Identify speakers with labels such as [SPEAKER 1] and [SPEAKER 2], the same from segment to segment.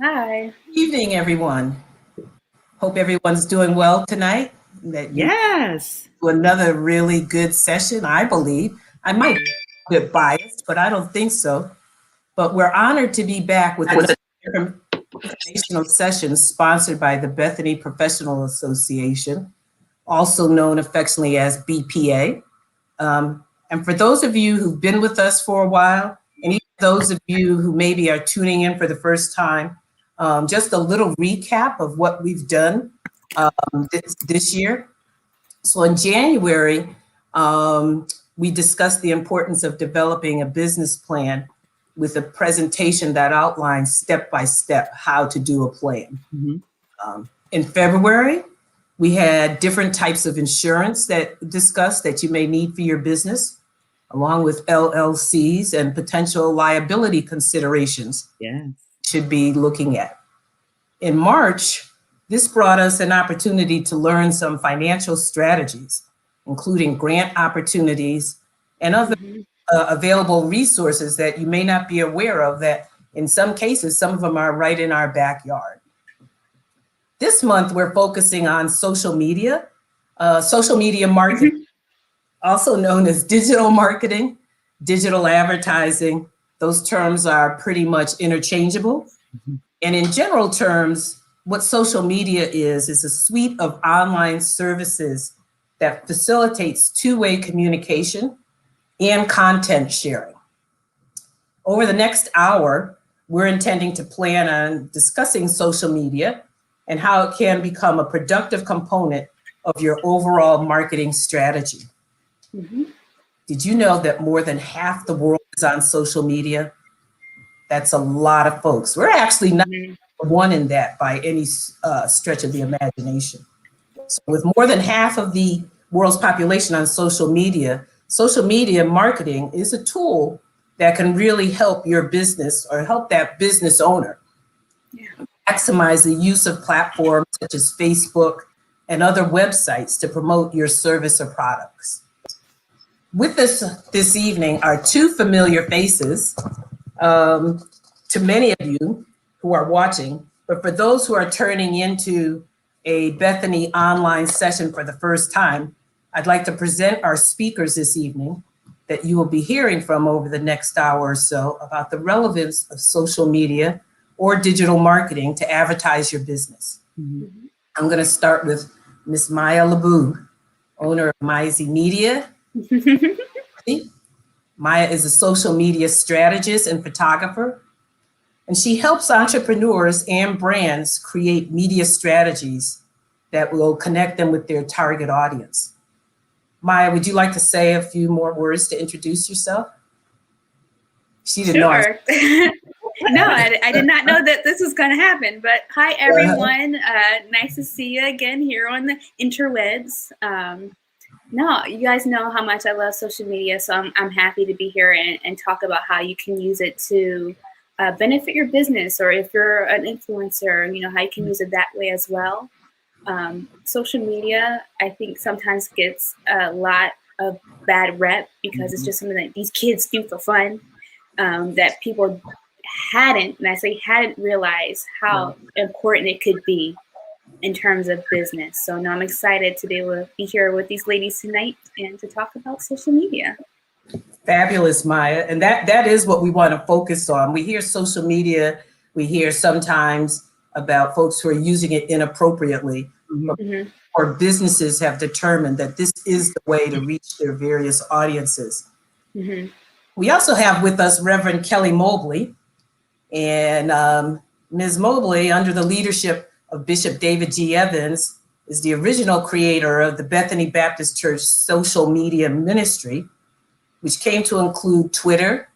[SPEAKER 1] Hi.
[SPEAKER 2] Evening, everyone. Hope everyone's doing well tonight. That you
[SPEAKER 1] Yes.
[SPEAKER 2] do another really good session, I believe. I might be a bit biased, but I don't think so. But we're honored to be back with an informational session sponsored by the Bethany Professional Association, also known affectionately as BPA. And for those of you who've been with us for a while, and even those of you who maybe are tuning in for the first time, just a little recap of what we've done this year. So in January, we discussed the importance of developing a business plan with a presentation that outlines step by step how to do a plan. In February, we had different types of insurance that discussed that you may need for your business, along with LLCs and potential liability considerations should be looking at. In March, this brought us an opportunity to learn some financial strategies, including grant opportunities and other available resources that you may not be aware of that in some cases, some of them are right in our backyard. This month, we're focusing on social media marketing, also known as digital marketing, digital advertising. Those terms are pretty much interchangeable. And in general terms, what social media is a suite of online services that facilitates two-way communication and content sharing. Over the next hour, we're intending to plan on discussing social media and how it can become a productive component of your overall marketing strategy. Did you know that more than half the world is on social media? That's a lot of folks. We're actually not one in that by any stretch of the imagination. So with more than half of the world's population on social media marketing is a tool that can really help your business or help that business owner maximize the use of platforms such as Facebook and other websites to promote your service or products. With us this evening are two familiar faces to many of you who are watching, but for those who are turning into a Bethany online session for the first time, I'd like to present our speakers this evening that you will be hearing from over the next hour or so about the relevance of social media or digital marketing to advertise your business. I'm going to start with Ms. Maya Labou, owner of Maizy Media. Maya is a social media strategist and photographer, and she helps entrepreneurs and brands create media strategies that will connect them with their target audience. Maya, would you like to say a few more words to introduce yourself?
[SPEAKER 1] She didn't know. No, I did not know that this was going to happen, but hi, everyone. Nice to see you again here on the interwebs. No, you guys know how much I love social media, so I'm happy to be here and talk about how you can use it to benefit your business, or if you're an influencer, how you can use it that way as well. Social media, I think, sometimes gets a lot of bad rep because it's just something that these kids do for fun, that people hadn't, and I say hadn't, realized how important it could be in terms of business. So now I'm excited to be able to be here with these ladies tonight and to talk about social media.
[SPEAKER 2] Fabulous, Maya. And that is what we want to focus on. We hear social media, we hear sometimes about folks who are using it inappropriately, or businesses have determined that this is the way to reach their various audiences. We also have with us Reverend Kelly Mobley, and Ms. Mobley, under the leadership of Bishop David G. Evans, is the original creator of the Bethany Baptist Church social media ministry, which came to include Twitter,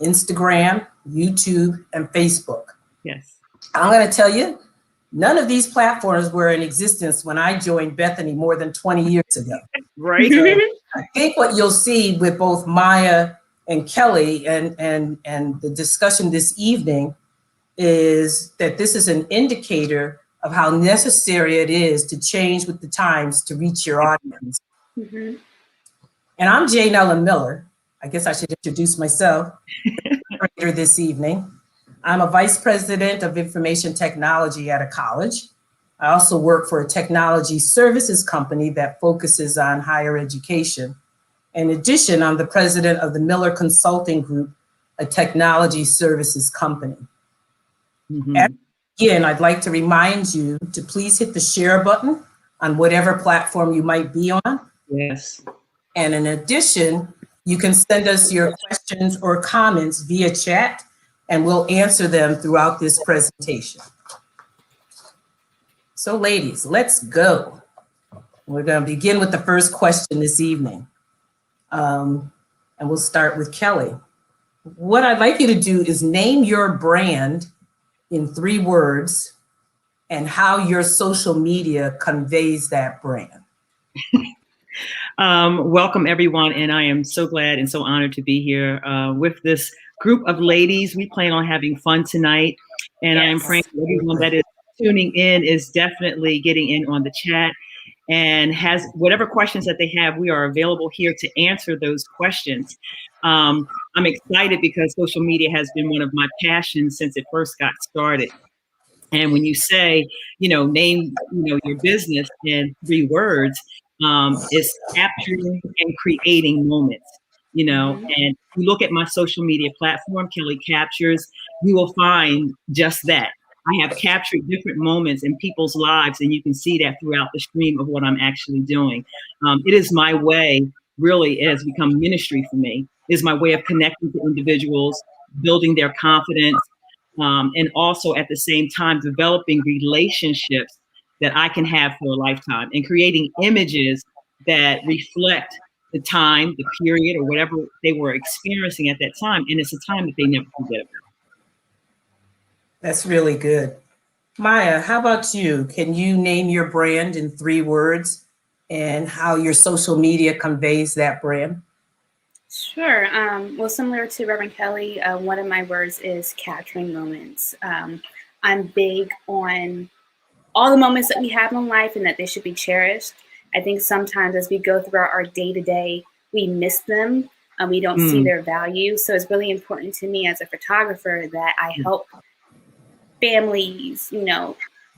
[SPEAKER 2] Instagram, YouTube, and Facebook.
[SPEAKER 1] Yes.
[SPEAKER 2] I'm going to tell you, none of these platforms were in existence when I joined Bethany more than 20 years ago.
[SPEAKER 1] Right.
[SPEAKER 2] So I think what you'll see with both Maya and Kelly and the discussion this evening is that this is an indicator of how necessary it is to change with the times to reach your audience. And I'm Jane Ellen Miller. I guess I should introduce myself later this evening. I'm a vice president of information technology at a college. I also work for a technology services company that focuses on higher education. In addition, I'm the president of the Miller Consulting Group, a technology services company.
[SPEAKER 3] Mm-hmm.
[SPEAKER 2] Again, I'd like to remind you to please hit the share button on whatever platform you might be on.
[SPEAKER 3] Yes.
[SPEAKER 2] And in addition, you can send us your questions or comments via chat, and we'll answer them throughout this presentation. So ladies, let's go. We're going to begin with the first question this evening. And we'll start with Kelly. What I'd like you to do is name your brand in 3 words and how your social media conveys that brand.
[SPEAKER 3] Welcome, everyone, and I am so glad and so honored to be here with this group of ladies. We plan on having fun tonight, and yes. I am praying that everyone that is tuning in is definitely getting in on the chat and has whatever questions that they have. We are available here to answer those questions. I'm excited because social media has been one of my passions since it first got started. And when you say, name, your business in 3 words, it's capturing and creating moments, and you look at my social media platform, Kelly Captures, you will find just that. I have captured different moments in people's lives, and you can see that throughout the stream of what I'm actually doing. It is my way, really, it has become ministry for me. It is my way of connecting to individuals, building their confidence, and also at the same time developing relationships that I can have for a lifetime and creating images that reflect the time, the period, or whatever they were experiencing at that time. And it's a time that they never forget about.
[SPEAKER 2] That's really good. Maya, how about you? Can you name your brand in 3 words and how your social media conveys that brand?
[SPEAKER 1] Sure. Well, similar to Reverend Kelly, one of my words is capturing moments. I'm big on all the moments that we have in life and that they should be cherished. I think sometimes as we go through our day-to-day, we miss them and we don't see their value. So it's really important to me as a photographer that I help families,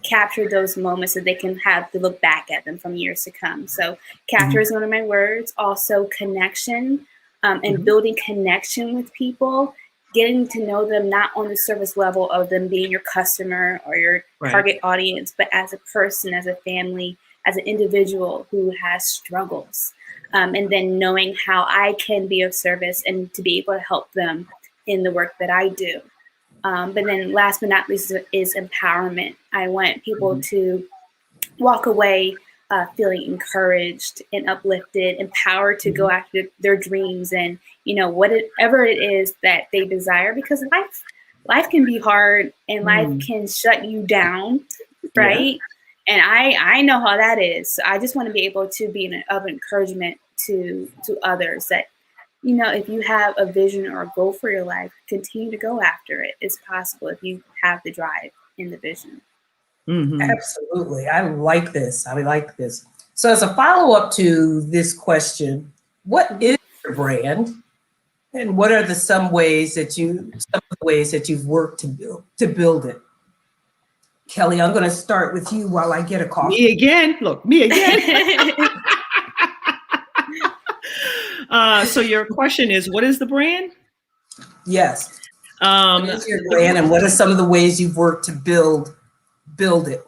[SPEAKER 1] capture those moments so they can have to look back at them from years to come. So capture is one of my words. Also connection. And building connection with people, getting to know them not on the surface level of them being your customer or your target audience, but as a person, as a family, as an individual who has struggles. And then knowing how I can be of service and to be able to help them in the work that I do. But then last but not least is empowerment. I want people to walk away feeling encouraged and uplifted, empowered to go after their dreams and, whatever it is that they desire, because life can be hard and life can shut you down, right? Yeah. And I know how that is. So I just want to be able to be of encouragement to others that, if you have a vision or a goal for your life, continue to go after it. It's possible if you have the drive and the vision.
[SPEAKER 2] Absolutely. I like this. So as a follow-up to this question, what is your brand and what are some of the ways that you've worked to build it? Kelly, I'm going to start with you while I get a coffee.
[SPEAKER 3] Me again. Look, me again. So your question is, what is the brand?
[SPEAKER 2] Yes. What is your brand and what are some of the ways you've worked to build it?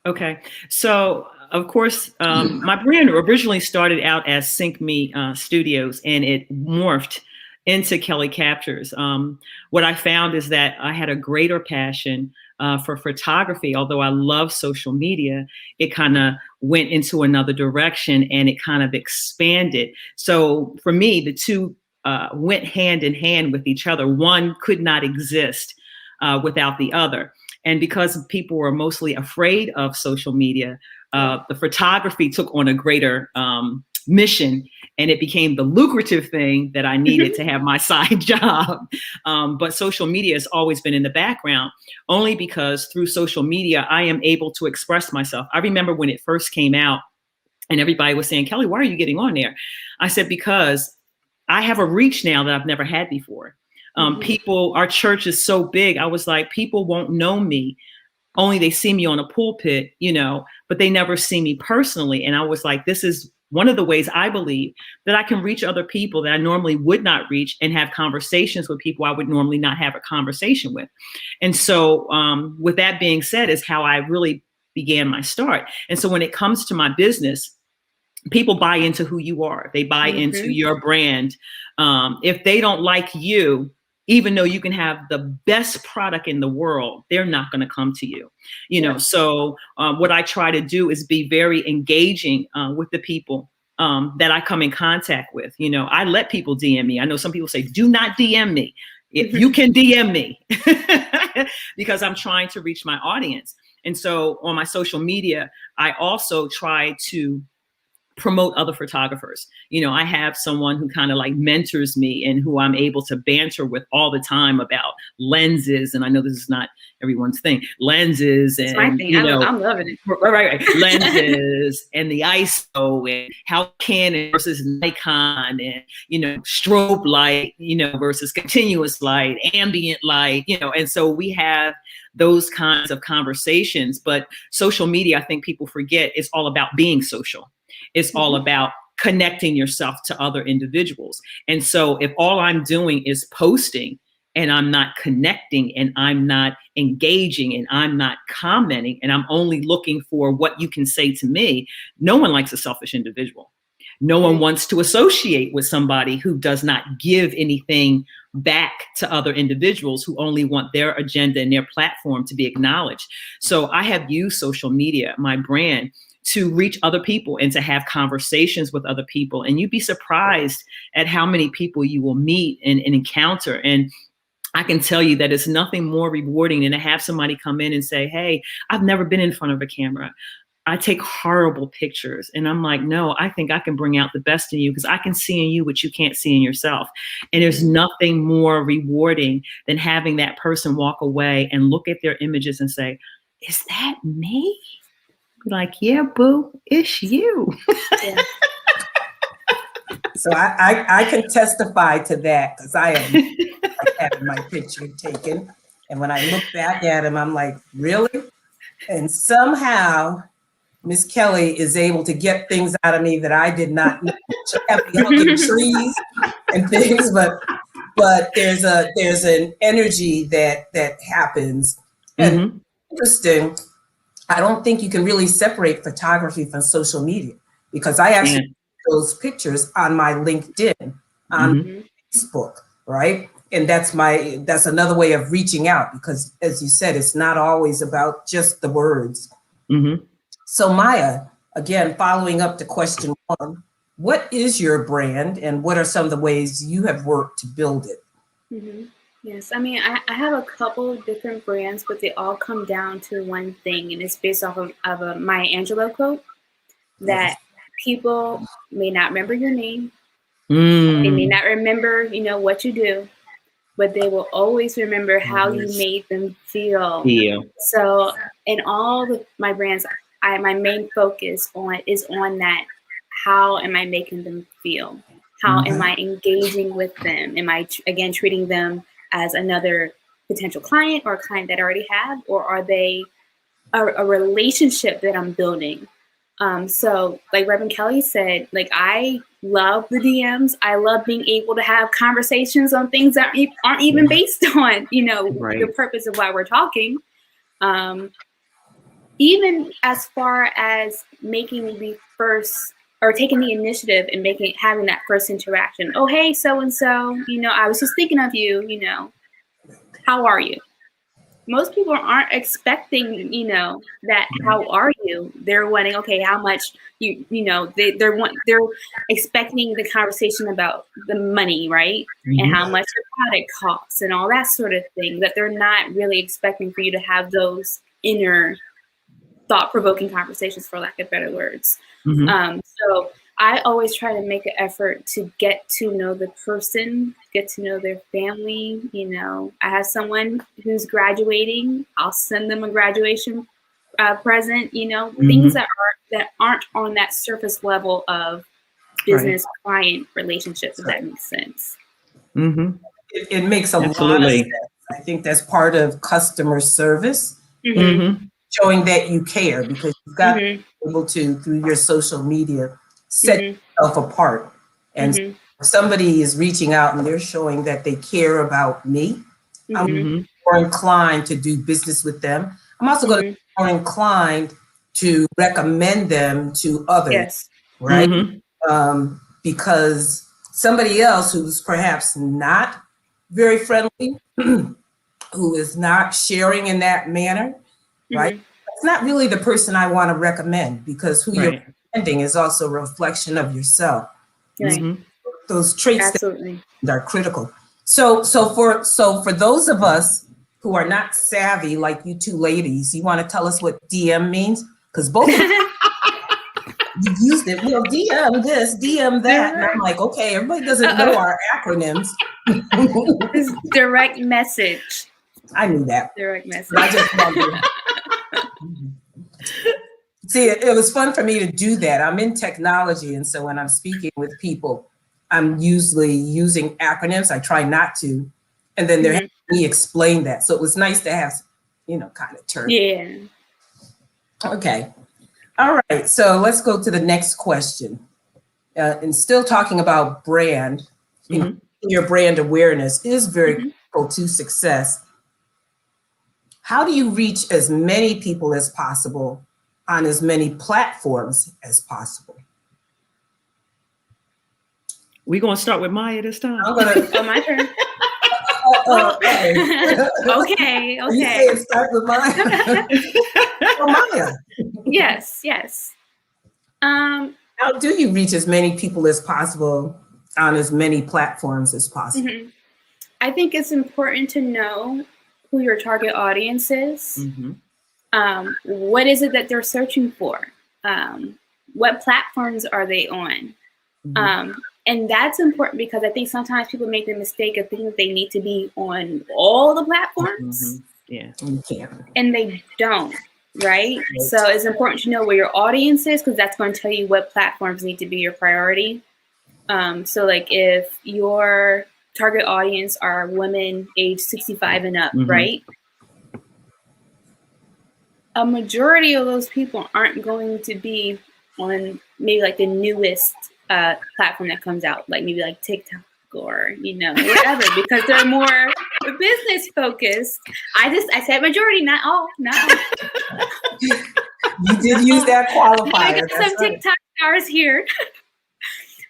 [SPEAKER 3] Okay. So, of course, my brand originally started out as Sync Me Studios, and it morphed into Kelly Captures. What I found is that I had a greater passion for photography. Although I love social media, it kind of went into another direction and it kind of expanded. So for me, the two went hand in hand with each other. One could not exist without the other. And because people were mostly afraid of social media, the photography took on a greater mission, and it became the lucrative thing that I needed to have my side job. But social media has always been in the background, only because through social media, I am able to express myself. I remember when it first came out and everybody was saying, Kelly, why are you getting on there? I said, because I have a reach now that I've never had before. People, our church is so big. I was like, people won't know me. Only they see me on a pulpit, but they never see me personally. And I was like, this is one of the ways I believe that I can reach other people that I normally would not reach and have conversations with people I would normally not have a conversation with. And so with that being said, is how I really began my start. And so when it comes to my business, people buy into who you are. They buy into your brand. If they don't like you, even though you can have the best product in the world, they're not going to come to you, So what I try to do is be very engaging with the people that I come in contact with. I let people DM me. I know some people say, do not DM me. You can DM me because I'm trying to reach my audience. And so on my social media, I also try to promote other photographers. I have someone who kind of like mentors me and who I'm able to banter with all the time about lenses. And I know this is not everyone's thing, lenses and,
[SPEAKER 1] my thing. I'm loving it.
[SPEAKER 3] Right. Lenses and the ISO and how Canon versus Nikon and, strobe light, versus continuous light, ambient light, and so we have those kinds of conversations. But social media, I think people forget, is all about being social. It's all about connecting yourself to other individuals. And so if all I'm doing is posting and I'm not connecting and I'm not engaging and I'm not commenting and I'm only looking for what you can say to me, no one likes a selfish individual. No one wants to associate with somebody who does not give anything back to other individuals, who only want their agenda and their platform to be acknowledged. So I have used social media, my brand, to reach other people and to have conversations with other people. And you'd be surprised at how many people you will meet and encounter. And I can tell you that it's nothing more rewarding than to have somebody come in and say, hey, I've never been in front of a camera. I take horrible pictures. And I'm like, no, I think I can bring out the best in you because I can see in you what you can't see in yourself. And there's nothing more rewarding than having that person walk away and look at their images and say, is that me? Like, yeah, boo, it's you.
[SPEAKER 1] Yeah.
[SPEAKER 2] So I can testify to that because I having my picture taken. And when I look back at him, I'm like, really? And somehow Miss Kelly is able to get things out of me that I did not know. She have me hugging trees and things, but there's an energy that happens. And interesting. I don't think you can really separate photography from social media because I actually put those pictures on my LinkedIn, on Facebook, right? And that's another way of reaching out because, as you said, it's not always about just the words. So Maya, again, following up to question one, what is your brand and what are some of the ways you have worked to build it?
[SPEAKER 1] Yes, I mean, I have a couple of different brands, but they all come down to one thing, and it's based off of a Maya Angelou quote that people may not remember your name, they may not remember, what you do, but they will always remember how you made them feel. So in all of my brands, my main focus is on that. How am I making them feel? How am I engaging with them? Am I, again, treating them as another potential client or a client that I already have, or are they a relationship that I'm building? So like Reverend Kelly said, like, I love the DMs. I love being able to have conversations on things that aren't even based on, the purpose of why we're talking. Even as far as making the first or taking the initiative and having that first interaction. Oh, hey, so-and-so, I was just thinking of you, how are you? Most people aren't expecting, that how are you? They're wanting, okay, how much they're expecting the conversation about the money, right? And how much the product costs and all that sort of thing, that they're not really expecting for you to have those inner thought-provoking conversations, for lack of better words. So I always try to make an effort to get to know the person, get to know their family. I have someone who's graduating. I'll send them a graduation present. Things that aren't on that surface level of business client relationships. If that makes sense.
[SPEAKER 2] it makes a lot of sense. I think that's part of customer service, showing that you care, because you've got to be able to, through your social media, set yourself apart. And if somebody is reaching out and they're showing that they care about me, I'm more inclined to do business with them. I'm also going to be more inclined to recommend them to others, right? Because somebody else who's perhaps not very friendly, who is not sharing in that manner, right? It's not really the person I want to recommend, because who you're recommending is also a reflection of yourself. Those traits that are critical. So for those of us who are not savvy, like you two ladies, you want to tell us what DM means? Because both of you've used it. Well, DM this, DM that. And I'm like, okay, everybody doesn't know our acronyms.
[SPEAKER 1] It's direct message.
[SPEAKER 2] I knew that.
[SPEAKER 1] Direct message.
[SPEAKER 2] I just wondered. See, it was fun for me to do that. I'm in technology, and so when I'm speaking with people, I'm usually using acronyms. I try not to, and then they're having me explain that. So it was nice to have, kind of turn.
[SPEAKER 1] Yeah.
[SPEAKER 2] Okay. All right. So let's go to the next question. And still talking about brand, your brand awareness is very critical to success. How do you reach as many people as possible on as many platforms as possible?
[SPEAKER 3] We're going to start with Maya this time.
[SPEAKER 2] I'm going to.
[SPEAKER 1] Oh, my turn. Okay.
[SPEAKER 2] You say start with Maya. Maya.
[SPEAKER 1] Yes.
[SPEAKER 2] How do you reach as many people as possible on as many platforms as possible?
[SPEAKER 1] I think it's important to know who your target audience is. What is it that they're searching for? What platforms are they on? And that's important, because I think sometimes people make the mistake of thinking that they need to be on all the platforms. And they don't, right? So it's important to know where your audience is, because that's going to tell you what platforms need to be your priority. So like if your target audience are women age 65 and up, right? A majority of those people aren't going to be on maybe like the newest platform that comes out, like maybe like TikTok or whatever, because they're more business focused. I said majority, not all.
[SPEAKER 2] You did use that qualifier.
[SPEAKER 1] I got some TikTok stars here.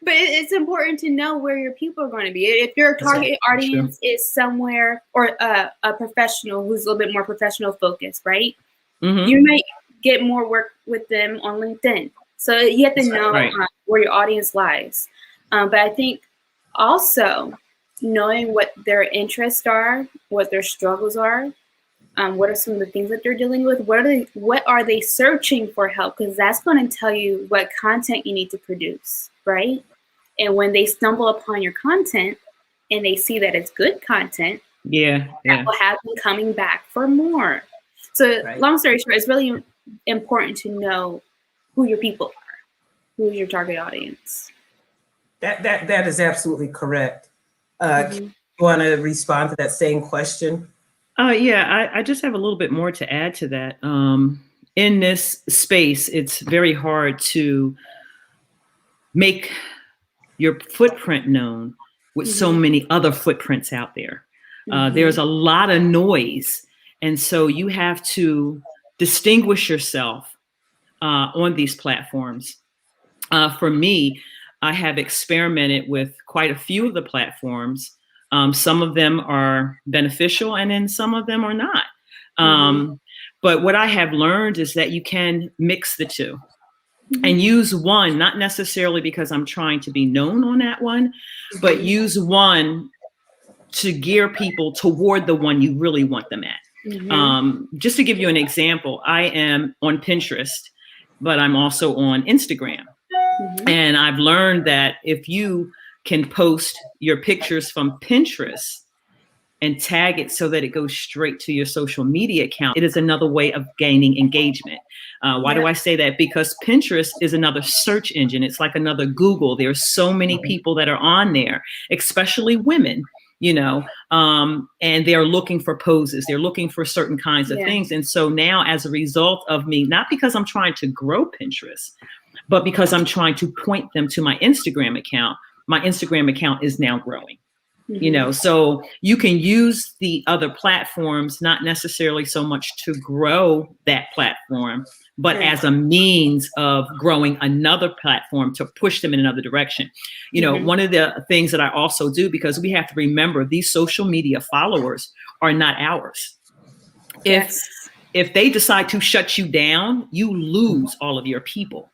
[SPEAKER 1] But it's important to know where your people are going to be. If your target audience is somewhere, or a professional who's a little bit more professional focused, right? You might get more work with them on LinkedIn. So you have to know where your audience lies. But I think also knowing what their interests are, what their struggles are, what are some of the things that they're dealing with, what are they searching for help? Because that's going to tell you what content you need to produce, right? And when they stumble upon your content and they see that it's good content, that will have them coming back for more. So long story short, it's really important to know who your people are, who is your target audience.
[SPEAKER 2] That is absolutely correct. You want to respond to that same question?
[SPEAKER 3] I just have a little bit more to add to that. In this space, it's very hard to make your footprint known with so many other footprints out there. There's a lot of noise. And so you have to distinguish yourself on these platforms. For me, I have experimented with quite a few of the platforms. Some of them are beneficial, and then some of them are not. But what I have learned is that you can mix the two and use one, not necessarily because I'm trying to be known on that one, but use one to gear people toward the one you really want them at. Just to give you an example, I am on Pinterest, but I'm also on Instagram. And I've learned that if you can post your pictures from Pinterest and tag it so that it goes straight to your social media account, it is another way of gaining engagement. Why do I say that? Because Pinterest is another search engine. It's like another Google. There are so many people that are on there, especially women, and they're looking for poses. They're looking for certain kinds of things. And so now, as a result of me, not because I'm trying to grow Pinterest, but because I'm trying to point them to my Instagram account is now growing. So you can use the other platforms, not necessarily so much to grow that platform, but as a means of growing another platform to push them in another direction. One of the things that I also do, because we have to remember these social media followers are not ours. If they decide to shut you down, you lose all of your people.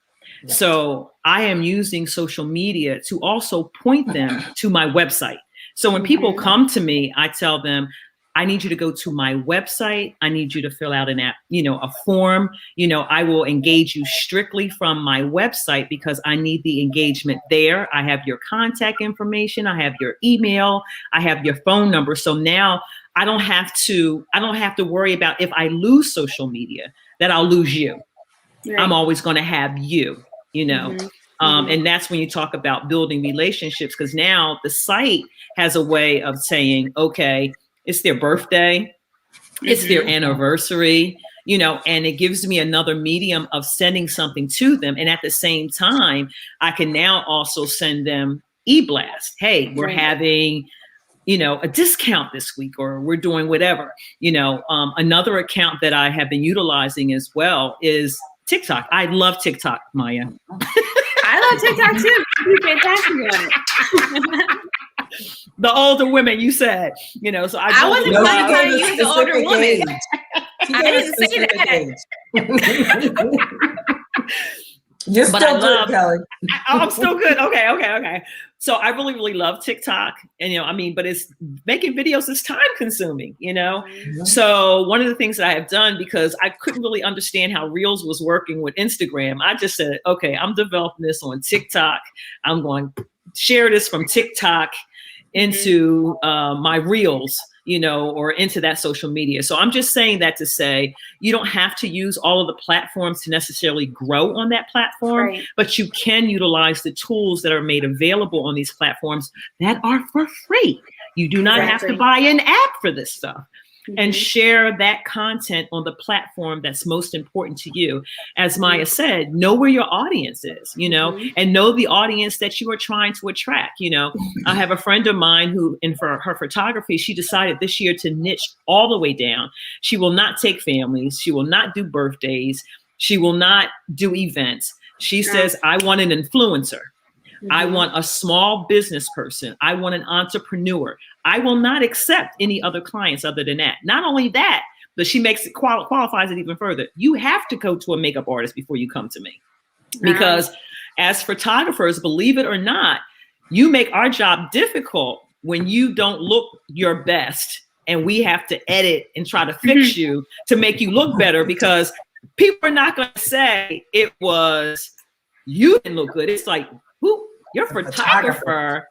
[SPEAKER 3] So I am using social media to also point them to my website. So when people come to me, I tell them, I need you to go to my website. I need you to fill out a form. I will engage you strictly from my website because I need the engagement there. I have your contact information. I have your email. I have your phone number. So now I don't have to worry about if I lose social media, that I'll lose you. Right. I'm always going to have you, and that's when you talk about building relationships, because now the site has a way of saying, okay, it's their birthday, it's their anniversary, and it gives me another medium of sending something to them. And at the same time, I can now also send them e-blast. Hey, we're having, a discount this week, or we're doing whatever. Another account that I have been utilizing as well is TikTok. I love TikTok, Maya.
[SPEAKER 1] I love TikTok too. You're fantastic on it.
[SPEAKER 3] The older women, you said, so I
[SPEAKER 1] wasn't talking about you, the older woman. I didn't say that.
[SPEAKER 2] You're still good, Kelly.
[SPEAKER 3] I'm still good. Okay. So I really, really love TikTok. And, but it's making videos is time consuming, So one of the things that I have done, because I couldn't really understand how Reels was working with Instagram, I just said, okay, I'm developing this on TikTok. I'm going to share this from TikTok into my Reels, or into that social media. So I'm just saying that to say, you don't have to use all of the platforms to necessarily grow on that platform, but you can utilize the tools that are made available on these platforms that are for free. You do not have to buy an app for this stuff. And share that content on the platform that's most important to you. As Maya said, know where your audience is, and know the audience that you are trying to attract. I have a friend of mine who, for her photography, she decided this year to niche all the way down. She will not take families. She will not do birthdays. She will not do events. She says, I want an influencer. I want a small business person. I want an entrepreneur. I will not accept any other clients other than that. Not only that, but she makes it qualifies it even further. You have to go to a makeup artist before you come to me. Because as photographers, believe it or not, you make our job difficult when you don't look your best and we have to edit and try to fix you to make you look better, because people are not going to say it was you didn't look good. It's like, your photographer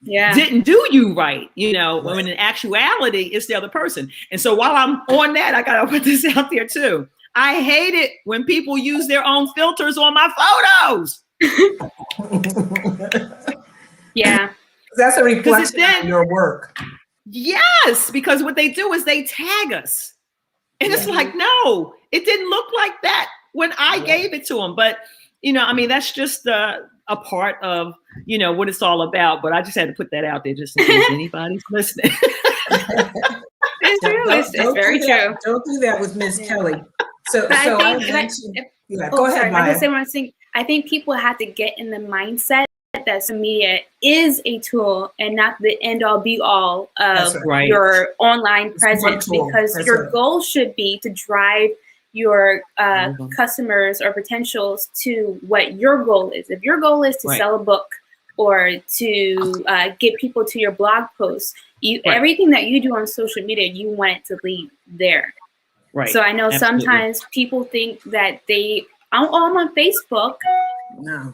[SPEAKER 3] didn't do you right, when in actuality, it's the other person. And so while I'm on that, I got to put this out there too. I hate it when people use their own filters on my photos.
[SPEAKER 2] That's a reflection of your work.
[SPEAKER 3] Yes, because what they do is they tag us. And it's like, no, it didn't look like that when I gave it to them. But, that's just a part of, what it's all about. But I just had to put that out there just in case anybody's listening.
[SPEAKER 1] It's true. It's very true.
[SPEAKER 2] Don't do that with Miss Kelly. Go ahead, Maya.
[SPEAKER 1] I just say one thing. I think people have to get in the mindset that social media is a tool and not the end all be all of your online presence, because your goal should be to drive your customers or potentials to what your goal is. If your goal is to sell a book or to get people to your blog posts, everything that you do on social media, you want it to lead there. Right. So I know sometimes people think that I'm on Facebook.
[SPEAKER 2] No.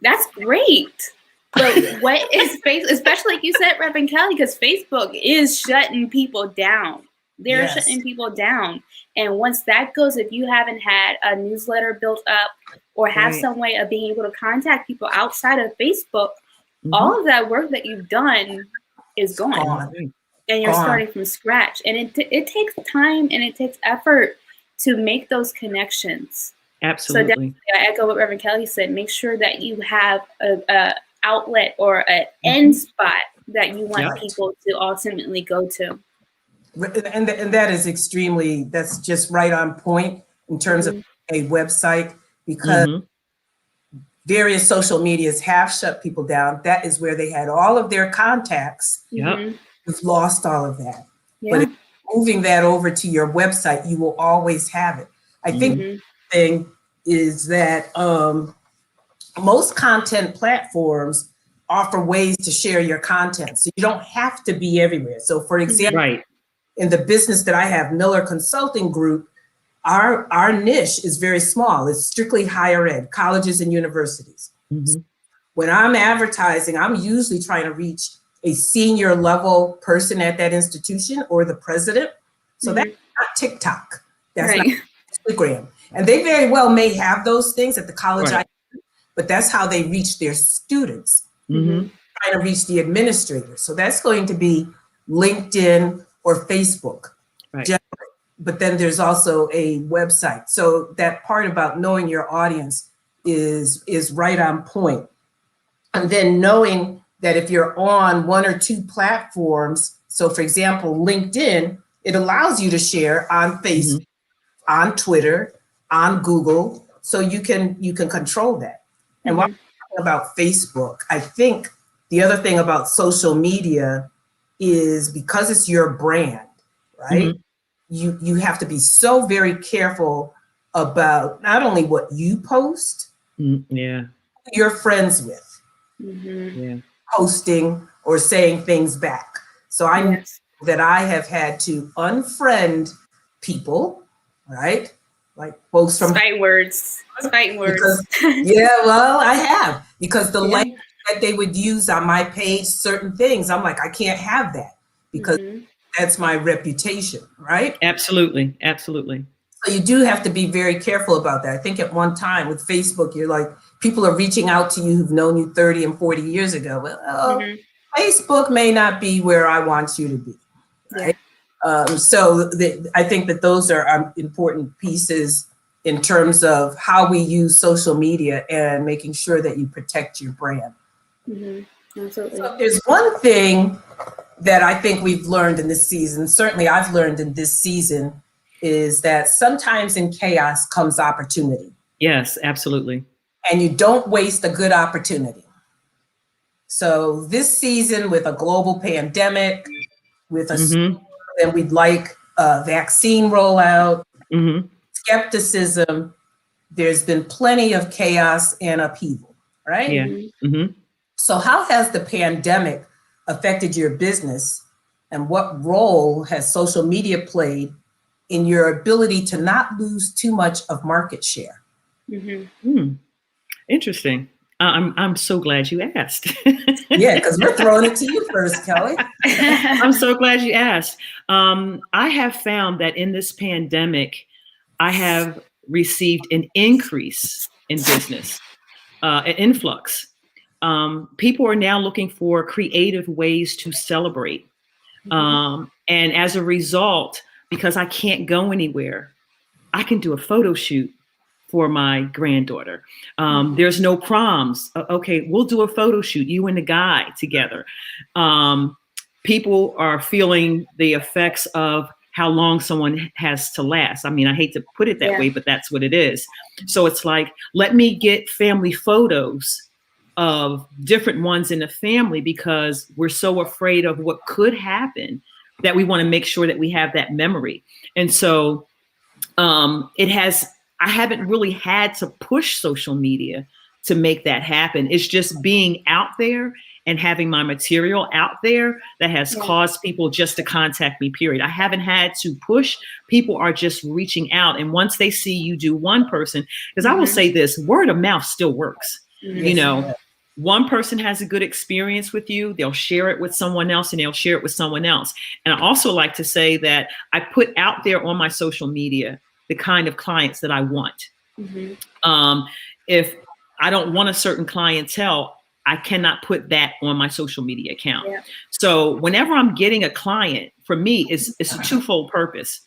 [SPEAKER 1] That's great. But what is Facebook, especially like you said, Reverend Kelly, because Facebook is shutting people down. They're shutting people down. And once that goes, if you haven't had a newsletter built up or have some way of being able to contact people outside of Facebook, all of that work that you've done is gone. And you're starting from scratch. And it takes time and it takes effort to make those connections.
[SPEAKER 3] Absolutely.
[SPEAKER 1] So definitely, I echo what Reverend Kelly said. Make sure that you have a outlet or an end spot that you want people to ultimately go to.
[SPEAKER 2] And that is that's just right on point in terms of a website, because various social medias have shut people down. That is where they had all of their contacts. You've lost all of that. But if moving that over to your website, you will always have it. I think the thing is that most content platforms offer ways to share your content. So you don't have to be everywhere. So for example, in the business that I have, Miller Consulting Group, our niche is very small. It's strictly higher ed, colleges and universities. When I'm advertising, I'm usually trying to reach a senior level person at that institution or the president. So that's not TikTok. That's not Instagram. And they very well may have those things at the college, but that's how they reach their students, trying to reach the administrators. So that's going to be LinkedIn or Facebook. But then there's also a website. So that part about knowing your audience is right on point. And then knowing that if you're on one or two platforms, so for example, LinkedIn, it allows you to share on Facebook, on Twitter, on Google, so you can control that. And while I'm talking about Facebook, I think the other thing about social media is because it's your brand, right? You have to be so very careful about not only what you post, who you're friends with, posting or saying things back. So I know that I have had to unfriend people, right? Like folks from
[SPEAKER 1] fighting words.
[SPEAKER 2] Because, well, I have, because the language that they would use on my page, certain things, I'm like, I can't have that because that's my reputation, right?
[SPEAKER 3] Absolutely.
[SPEAKER 2] So you do have to be very careful about that. I think at one time with Facebook, you're like, people are reaching out to you who've known you 30 and 40 years ago. Well, Facebook may not be where I want you to be, right? So I think that those are important pieces in terms of how we use social media and making sure that you protect your brand.
[SPEAKER 1] Absolutely.
[SPEAKER 2] So there's one thing that I think we've learned in this season, certainly I've learned in this season, is that sometimes in chaos comes opportunity.
[SPEAKER 3] Yes, absolutely.
[SPEAKER 2] And you don't waste a good opportunity. So this season with a global pandemic, with a and we'd like a vaccine rollout, skepticism, there's been plenty of chaos and upheaval, right? So how has the pandemic affected your business, and what role has social media played in your ability to not lose too much of market share?
[SPEAKER 3] Interesting. I'm so glad you asked.
[SPEAKER 2] Because we're throwing it to you first, Kelly.
[SPEAKER 3] I'm so glad you asked. I have found that in this pandemic, I have received an increase in business, an influx. People are now looking for creative ways to celebrate. And as a result, because I can't go anywhere, I can do a photo shoot for my granddaughter. There's no proms. Okay, we'll do a photo shoot, you and the guy together. People are feeling the effects of how long someone has to last. I mean, I hate to put it that way, but that's what it is. So it's like, let me get family photos of different ones in the family because we're so afraid of what could happen that we want to make sure that we have that memory. And so I haven't really had to push social media to make that happen. It's just being out there and having my material out there that has caused people just to contact me, period. I haven't had to push. People are just reaching out. And once they see you do one person, because I will say this, word of mouth still works. You know, one person has a good experience with you, they'll share it with someone else and they'll share it with someone else. And I also like to say that I put out there on my social media the kind of clients that I want. If I don't want a certain clientele, I cannot put that on my social media account.
[SPEAKER 1] Yeah.
[SPEAKER 3] So whenever I'm getting a client, for me, it's a twofold purpose.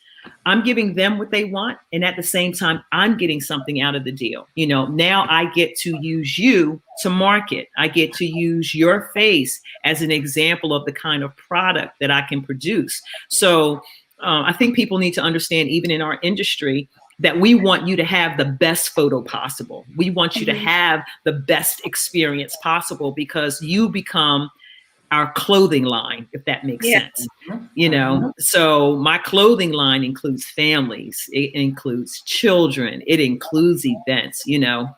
[SPEAKER 3] I'm giving them what they want, and at the same time, I'm getting something out of the deal. You know, now I get to use you to market. I get to use your face as an example of the kind of product that I can produce. So I think people need to understand, even in our industry, that we want you to have the best photo possible. We want you to have the best experience possible, because you become our clothing line, if that makes sense. You know, so my clothing line includes families, it includes children, it includes events. You know,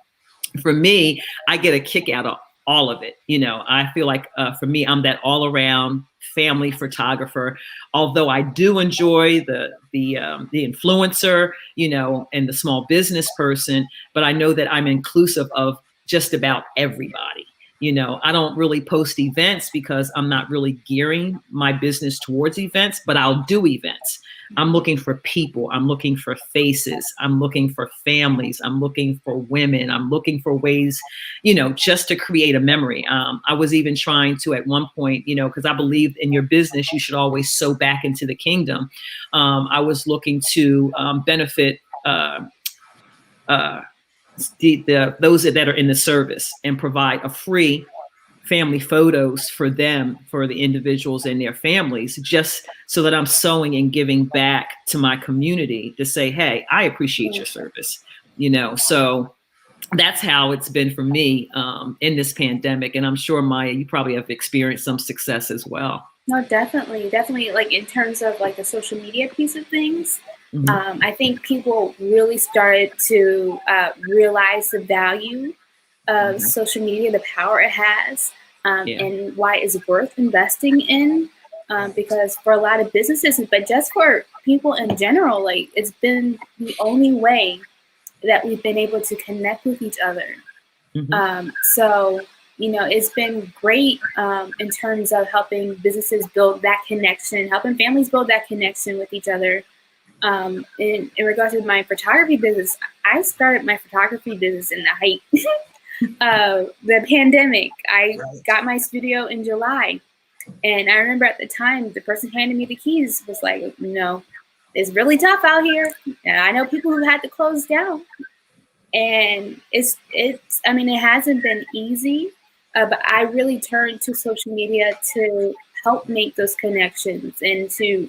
[SPEAKER 3] for me, I get a kick out of all of it. You know, I feel like for me, I'm that all around family photographer. Although I do enjoy the influencer, you know, and the small business person, but I know that I'm inclusive of just about everybody. You know, I don't really post events because I'm not really gearing my business towards events, but I'll do events. I'm looking for people. I'm looking for faces. I'm looking for families. I'm looking for women. I'm looking for ways, you know, just to create a memory. I was even trying to, at one point, you know, because I believe in your business, you should always sow back into the kingdom. I was looking to benefit those that are in the service and provide a free family photos for them, for the individuals and their families, just so that I'm sewing and giving back to my community to say, hey, I appreciate your service, you know. So that's how it's been for me in this pandemic. And I'm sure, Maya, you probably have experienced some success as well.
[SPEAKER 1] No, definitely. Like in terms of like the social media piece of things, I think people really started to realize the value of social media, the power it has, and why it's worth investing in. Because for a lot of businesses, but just for people in general, like it's been the only way that we've been able to connect with each other. So, you know, it's been great in terms of helping businesses build that connection, helping families build that connection with each other. In regards to my photography business, I started my photography business in the height of the pandemic. I got my studio in July. And I remember at the time, the person handing me the keys was like, you know, it's really tough out here. And I know people who had to close down. And I mean, it hasn't been easy, but I really turned to social media to help make those connections and to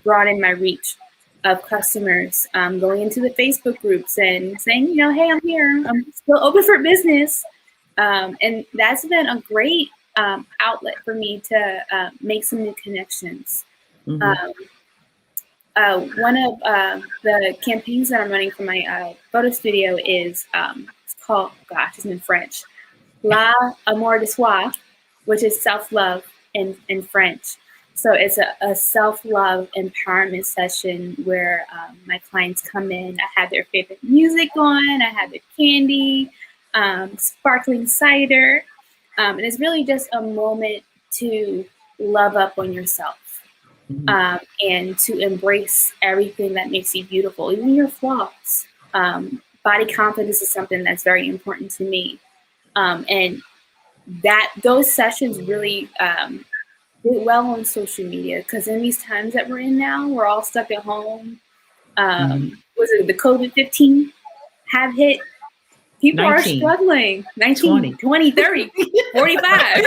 [SPEAKER 1] broaden my reach of customers, going into the Facebook groups and saying, you know, hey, I'm here, I'm still open for business. And that's been a great outlet for me to make some new connections. One of the campaigns that I'm running for my photo studio is, it's called, gosh, it's in French, La Amour de Soi, which is self-love in French. So it's a self-love empowerment session where my clients come in, I have their favorite music on, I have their candy, sparkling cider, and it's really just a moment to love up on yourself. And to embrace everything that makes you beautiful, even your flaws. Body confidence is something that's very important to me. And those sessions really did well on social media, because in these times that we're in now, we're all stuck at home. Was it the COVID-15 have hit? People 19, are struggling. 19, 20, 30, 45.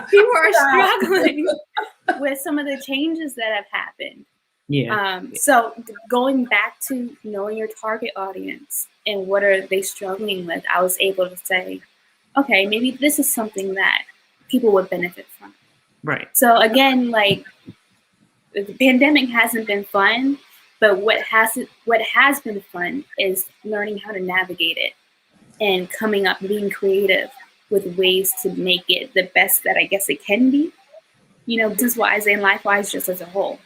[SPEAKER 1] People are struggling with some of the changes that have happened. So going back to knowing your target audience and what are they struggling with, I was able to say, okay, maybe this is something that people would benefit from.
[SPEAKER 3] Right.
[SPEAKER 1] So again, like the pandemic hasn't been fun, but what has been fun is learning how to navigate it and coming up, being creative with ways to make it the best that I guess it can be, you know, business-wise and life-wise, just as a whole.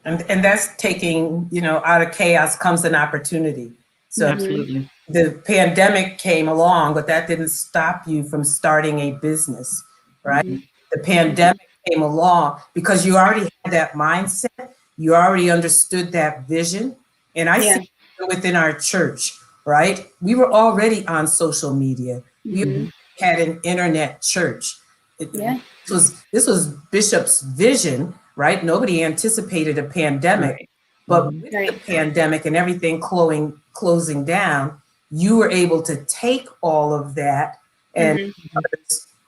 [SPEAKER 2] And that's taking, you know, out of chaos comes an opportunity. So
[SPEAKER 3] absolutely.
[SPEAKER 2] The pandemic came along, but that didn't stop you from starting a business, right? The pandemic came along because you already had that mindset. You already understood that vision. And I see it within our church, right? We were already on social media. We were had an internet church. This was Bishop's vision, right? Nobody anticipated a pandemic, but with the pandemic and everything closing down, you were able to take all of that and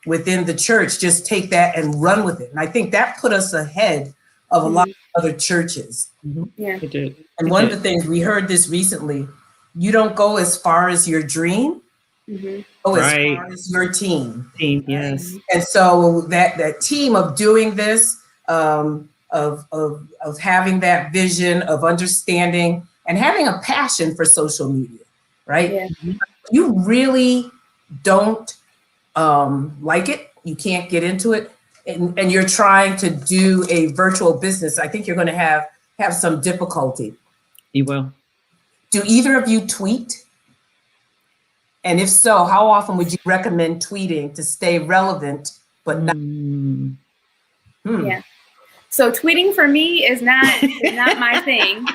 [SPEAKER 2] within the church, just take that and run with it. And I think that put us ahead of a lot of other churches.
[SPEAKER 3] Yeah, it did.
[SPEAKER 2] And one of the things we heard this recently, you don't go as far as your dream, go as far as your team.
[SPEAKER 3] Yes.
[SPEAKER 2] And so that team of doing this, of having that vision, of understanding and having a passion for social media, right?
[SPEAKER 1] Yeah.
[SPEAKER 2] You really don't like it, you can't get into it, and you're trying to do a virtual business, I think you're going to have some difficulty.
[SPEAKER 3] You will.
[SPEAKER 2] Do either of you tweet? And if so, how often would you recommend tweeting to stay relevant, but not?
[SPEAKER 1] Yeah. So tweeting for me is not my thing.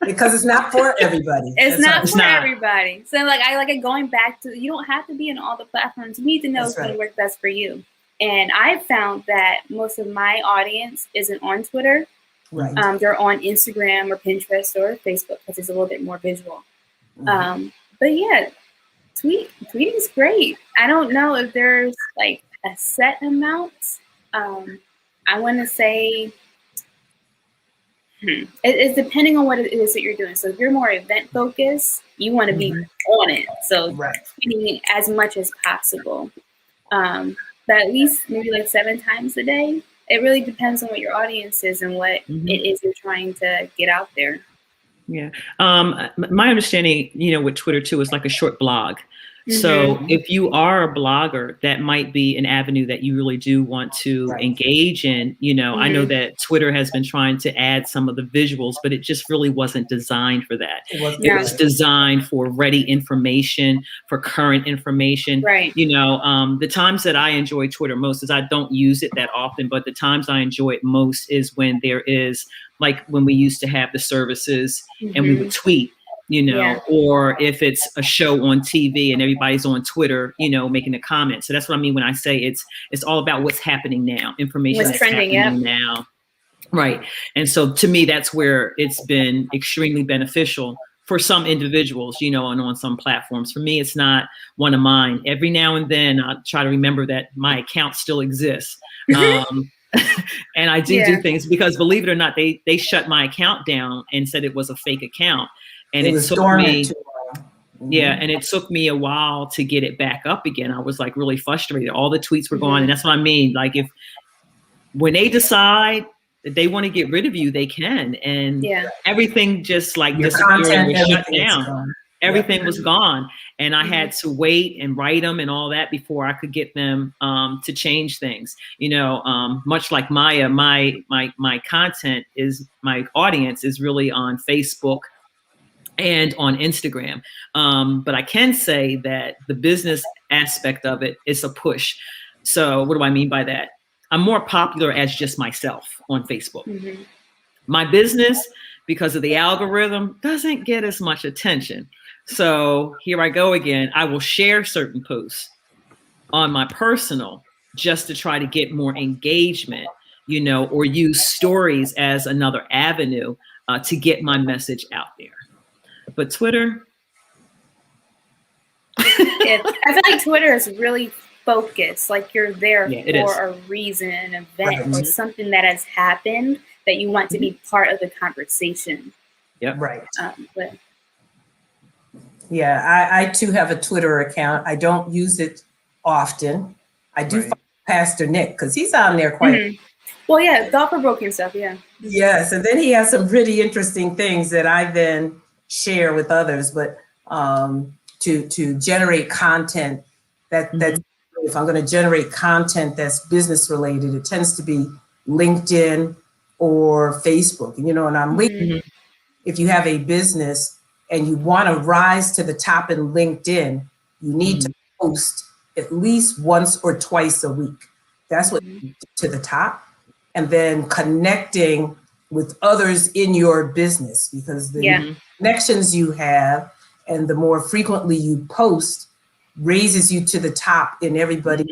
[SPEAKER 2] Because it's not for everybody.
[SPEAKER 1] It's not for everybody. So like going back to, you don't have to be in all the platforms. You need to know what's going to work best for you. And I've found that most of my audience isn't on Twitter.
[SPEAKER 2] Right.
[SPEAKER 1] They're on Instagram or Pinterest or Facebook because it's a little bit more visual. But yeah, tweeting is great. I don't know if there's like a set amount. I want to say it's depending on what it is that you're doing. So if you're more event focused, you want to be on it. So tweeting as much as possible. But at least maybe like 7 times a day. It really depends on what your audience is and what it is you're trying to get out there.
[SPEAKER 3] Yeah. My understanding, with Twitter too, is like a short blog. So if you are a blogger, that might be an avenue that you really do want to engage in. I know that Twitter has been trying to add some of the visuals, but it just really wasn't designed for that. It was designed for ready information, for current information.
[SPEAKER 1] Right.
[SPEAKER 3] The times that I enjoy Twitter most is I don't use it that often, but the times I enjoy it most is when there is, like when we used to have the services and we would tweet. Or if it's a show on TV and everybody's on Twitter, making a comment. So that's what I mean when I say it's all about what's happening now, information that's trending now. Right. And so to me, that's where it's been extremely beneficial for some individuals, and on some platforms. For me, it's not one of mine. Every now and then I try to remember that my account still exists. And I do things because, believe it or not, they shut my account down and said it was a fake account. And it took me, and it took me a while to get it back up again. I was like really frustrated. All the tweets were gone. And that's what I mean. Like when they decide that they want to get rid of you, they can. And everything just like disappeared and was shut down. Everything was gone. And I had to wait and write them and all that before I could get them to change things. Much like Maya, my content is, my audience is really on Facebook and on Instagram. But I can say that the business aspect of it is a push. So what do I mean by that? I'm more popular as just myself on Facebook. My business, because of the algorithm, doesn't get as much attention. So here I go again. I will share certain posts on my personal just to try to get more engagement, or use stories as another avenue to get my message out there. But Twitter,
[SPEAKER 1] I feel like Twitter is really focused. Like you're there for a reason, an event, or something that has happened that you want to be part of the conversation.
[SPEAKER 3] Yep.
[SPEAKER 2] Right.
[SPEAKER 1] But
[SPEAKER 2] yeah, I too have a Twitter account. I don't use it often. I do follow Pastor Nick because he's on there quite.
[SPEAKER 1] Well, yeah, thought-provoking stuff. Yeah.
[SPEAKER 2] Yes, and then he has some pretty interesting things that I then share with others. But to generate content that's if I'm going to generate content that's business related, it tends to be LinkedIn or Facebook. And on LinkedIn, if you have a business and you want to rise to the top in LinkedIn, you need to post at least once or twice a week. That's what to the top. And then connecting with others in your business, because the connections you have and the more frequently you post, raises you to the top in everybody.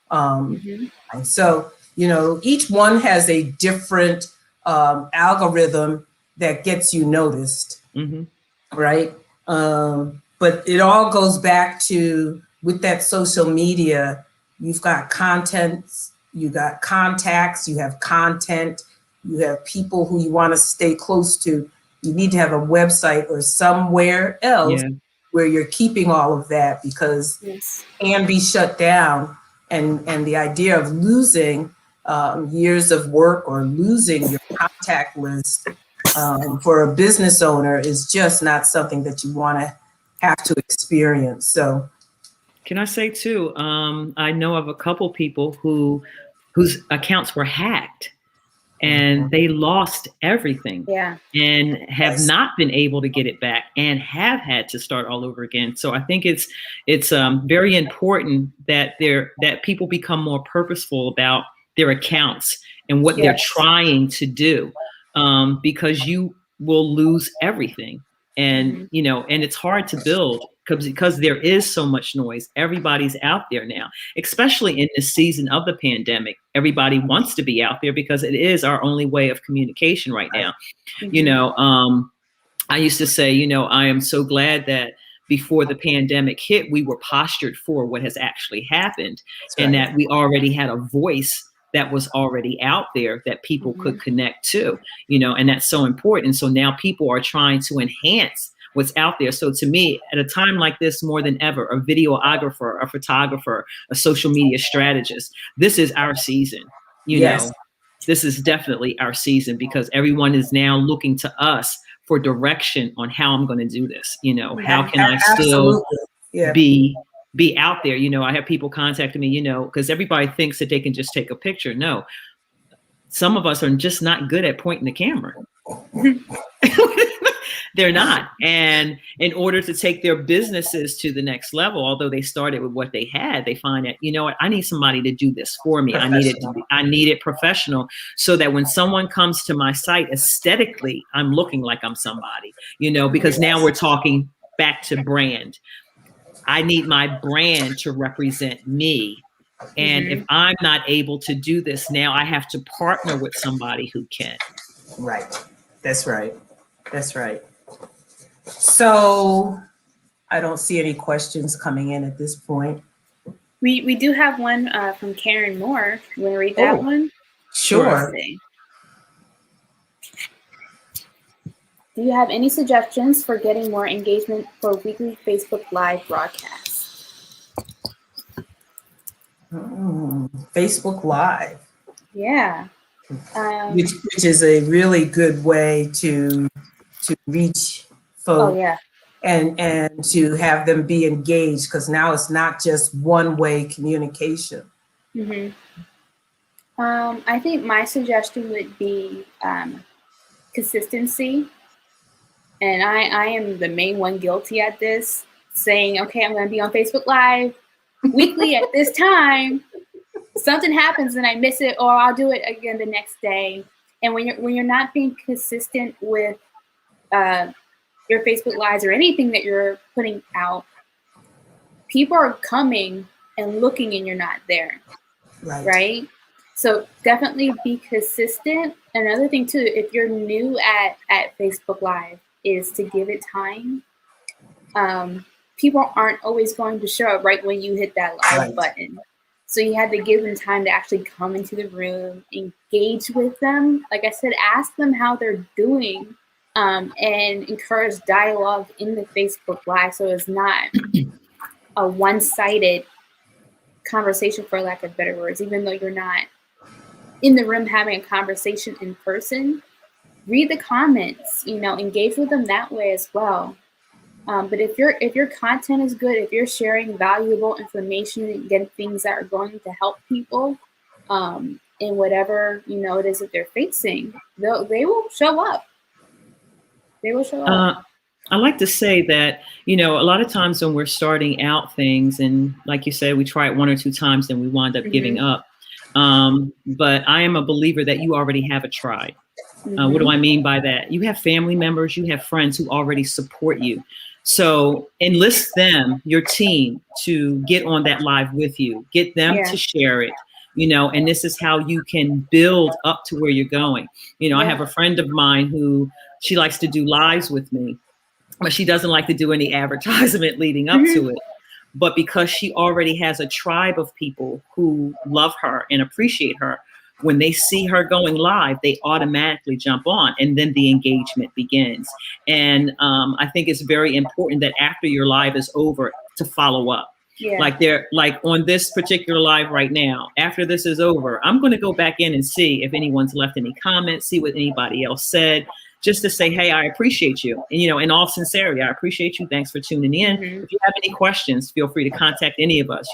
[SPEAKER 2] And so, each one has a different algorithm that gets you noticed, right? But it all goes back to, with that social media, you've got content, you got contacts, you have content, you have people who you want to stay close to. You need to have a website or somewhere else where you're keeping all of that, because it can be shut down. And the idea of losing years of work or losing your contact list for a business owner is just not something that you want to have to experience. So,
[SPEAKER 3] can I say too, I know of a couple people whose accounts were hacked and they lost everything and have not been able to get it back and have had to start all over again. So I think it's very important that people become more purposeful about their accounts and what they're trying to do, because you will lose everything. And, and it's hard to build because there is so much noise. Everybody's out there now, especially in this season of the pandemic. Everybody wants to be out there because it is our only way of communication right now. I used to say, I am so glad that before the pandemic hit, we were postured for what has actually happened, and that we already had a voice that was already out there that people could connect to, and that's so important. So now people are trying to enhance what's out there. So to me, at a time like this, more than ever, a videographer, a photographer, a social media strategist, this is our season. This is definitely our season, because everyone is now looking to us for direction on how I'm going to do this. How can I still be out there? I have people contacting me, because everybody thinks that they can just take a picture. No, some of us are just not good at pointing the camera. They're not. And in order to take their businesses to the next level, although they started with what they had, they find that, what, I need somebody to do this for me. I need it professional, so that when someone comes to my site, aesthetically, I'm looking like I'm somebody, because now we're talking back to brand. I need my brand to represent me. And if I'm not able to do this now, I have to partner with somebody who can.
[SPEAKER 2] Right. That's right. That's right. So I don't see any questions coming in at this point.
[SPEAKER 1] We do have one from Karen Moore. You want to read that one?
[SPEAKER 2] Sure.
[SPEAKER 1] Do you have any suggestions for getting more engagement for weekly Facebook Live broadcasts?
[SPEAKER 2] Facebook Live.
[SPEAKER 1] Yeah.
[SPEAKER 2] Which is a really good way to reach folks. And to have them be engaged, because now it's not just one-way communication.
[SPEAKER 1] I think my suggestion would be consistency. And I am the main one guilty at this, saying, okay, I'm going to be on Facebook Live weekly at this time. Something happens and I miss it, or I'll do it again the next day. And when you're not being consistent with your Facebook Lives or anything that you're putting out, people are coming and looking and you're not there. Right? So definitely be consistent. Another thing too, if you're new at Facebook Live, is to give it time. People aren't always going to show up right when you hit that live button. So you have to give them time to actually come into the room, engage with them. Like I said, ask them how they're doing, and encourage dialogue in the Facebook Live, so it's not a one-sided conversation, for lack of better words. Even though you're not in the room having a conversation in person, read the comments, engage with them that way as well. But if your content is good, if you're sharing valuable information and getting things that are going to help people in whatever it is that they're facing, they will show up. They will show up.
[SPEAKER 3] I like to say that, a lot of times when we're starting out things, and like you said, we try it one or two times, then we wind up giving up. But I am a believer that you already have a tribe. What do I mean by that? You have family members, you have friends who already support you. So enlist them, your team, to get on that live with you, get them to share it, and this is how you can build up to where you're going. I have a friend of mine who she likes to do lives with me, but she doesn't like to do any advertisement leading up to it. But because she already has a tribe of people who love her and appreciate her, when they see her going live, they automatically jump on, and then the engagement begins. And I think it's very important that after your live is over to follow up. Yeah. Like on this particular live right now, after this is over, I'm going to go back in and see if anyone's left any comments, see what anybody else said, just to say, hey, I appreciate you. And, in all sincerity, I appreciate you. Thanks for tuning in. Mm-hmm. If you have any questions, feel free to contact any of us.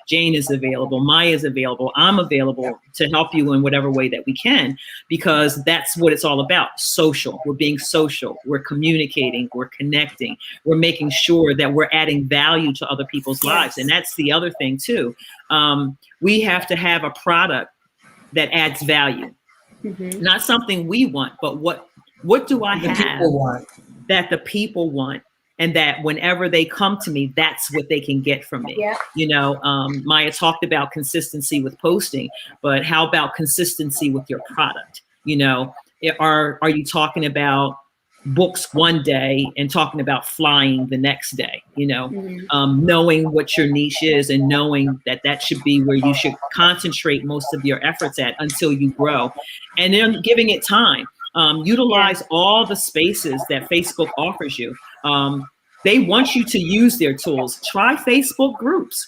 [SPEAKER 3] Jane is available. Maya is available. I'm available to help you in whatever way that we can, because that's what it's all about. Social. We're being social. We're communicating. We're connecting. We're making sure that we're adding value to other people's lives. And that's the other thing, too. We have to have a product that adds value. Mm-hmm. Not something we want, but what do I have that the people want, and that whenever they come to me, that's what they can get from me. Yeah. Maya talked about consistency with posting, but how about consistency with your product? Are you talking about books one day and talking about flying the next day? Knowing what your niche is and knowing that should be where you should concentrate most of your efforts at until you grow, and then giving it time. Utilize all the spaces that Facebook offers you. They want you to use their tools. Try Facebook groups.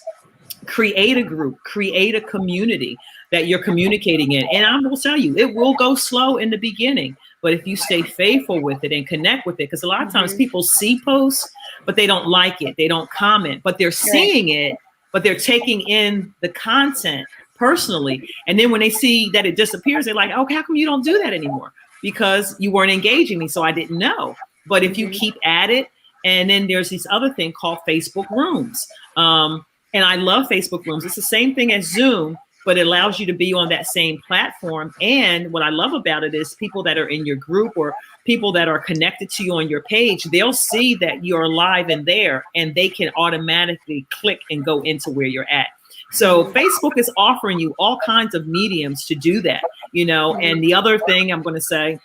[SPEAKER 3] Create a group, create a community that you're communicating in. And I will tell you, it will go slow in the beginning, but if you stay faithful with it and connect with it, because a lot of times people see posts, but they don't like it. They don't comment, but they're seeing it, but they're taking in the content personally. And then when they see that it disappears, they're like, oh, how come you don't do that anymore? Because you weren't engaging me, so I didn't know. But if you keep at it, and then there's this other thing called Facebook Rooms. And I love Facebook Rooms. It's the same thing as Zoom, but it allows you to be on that same platform. And what I love about it is people that are in your group or people that are connected to you on your page, they'll see that you're live in there, and they can automatically click and go into where you're at. So Facebook is offering you all kinds of mediums to do that, and the other thing I'm going to say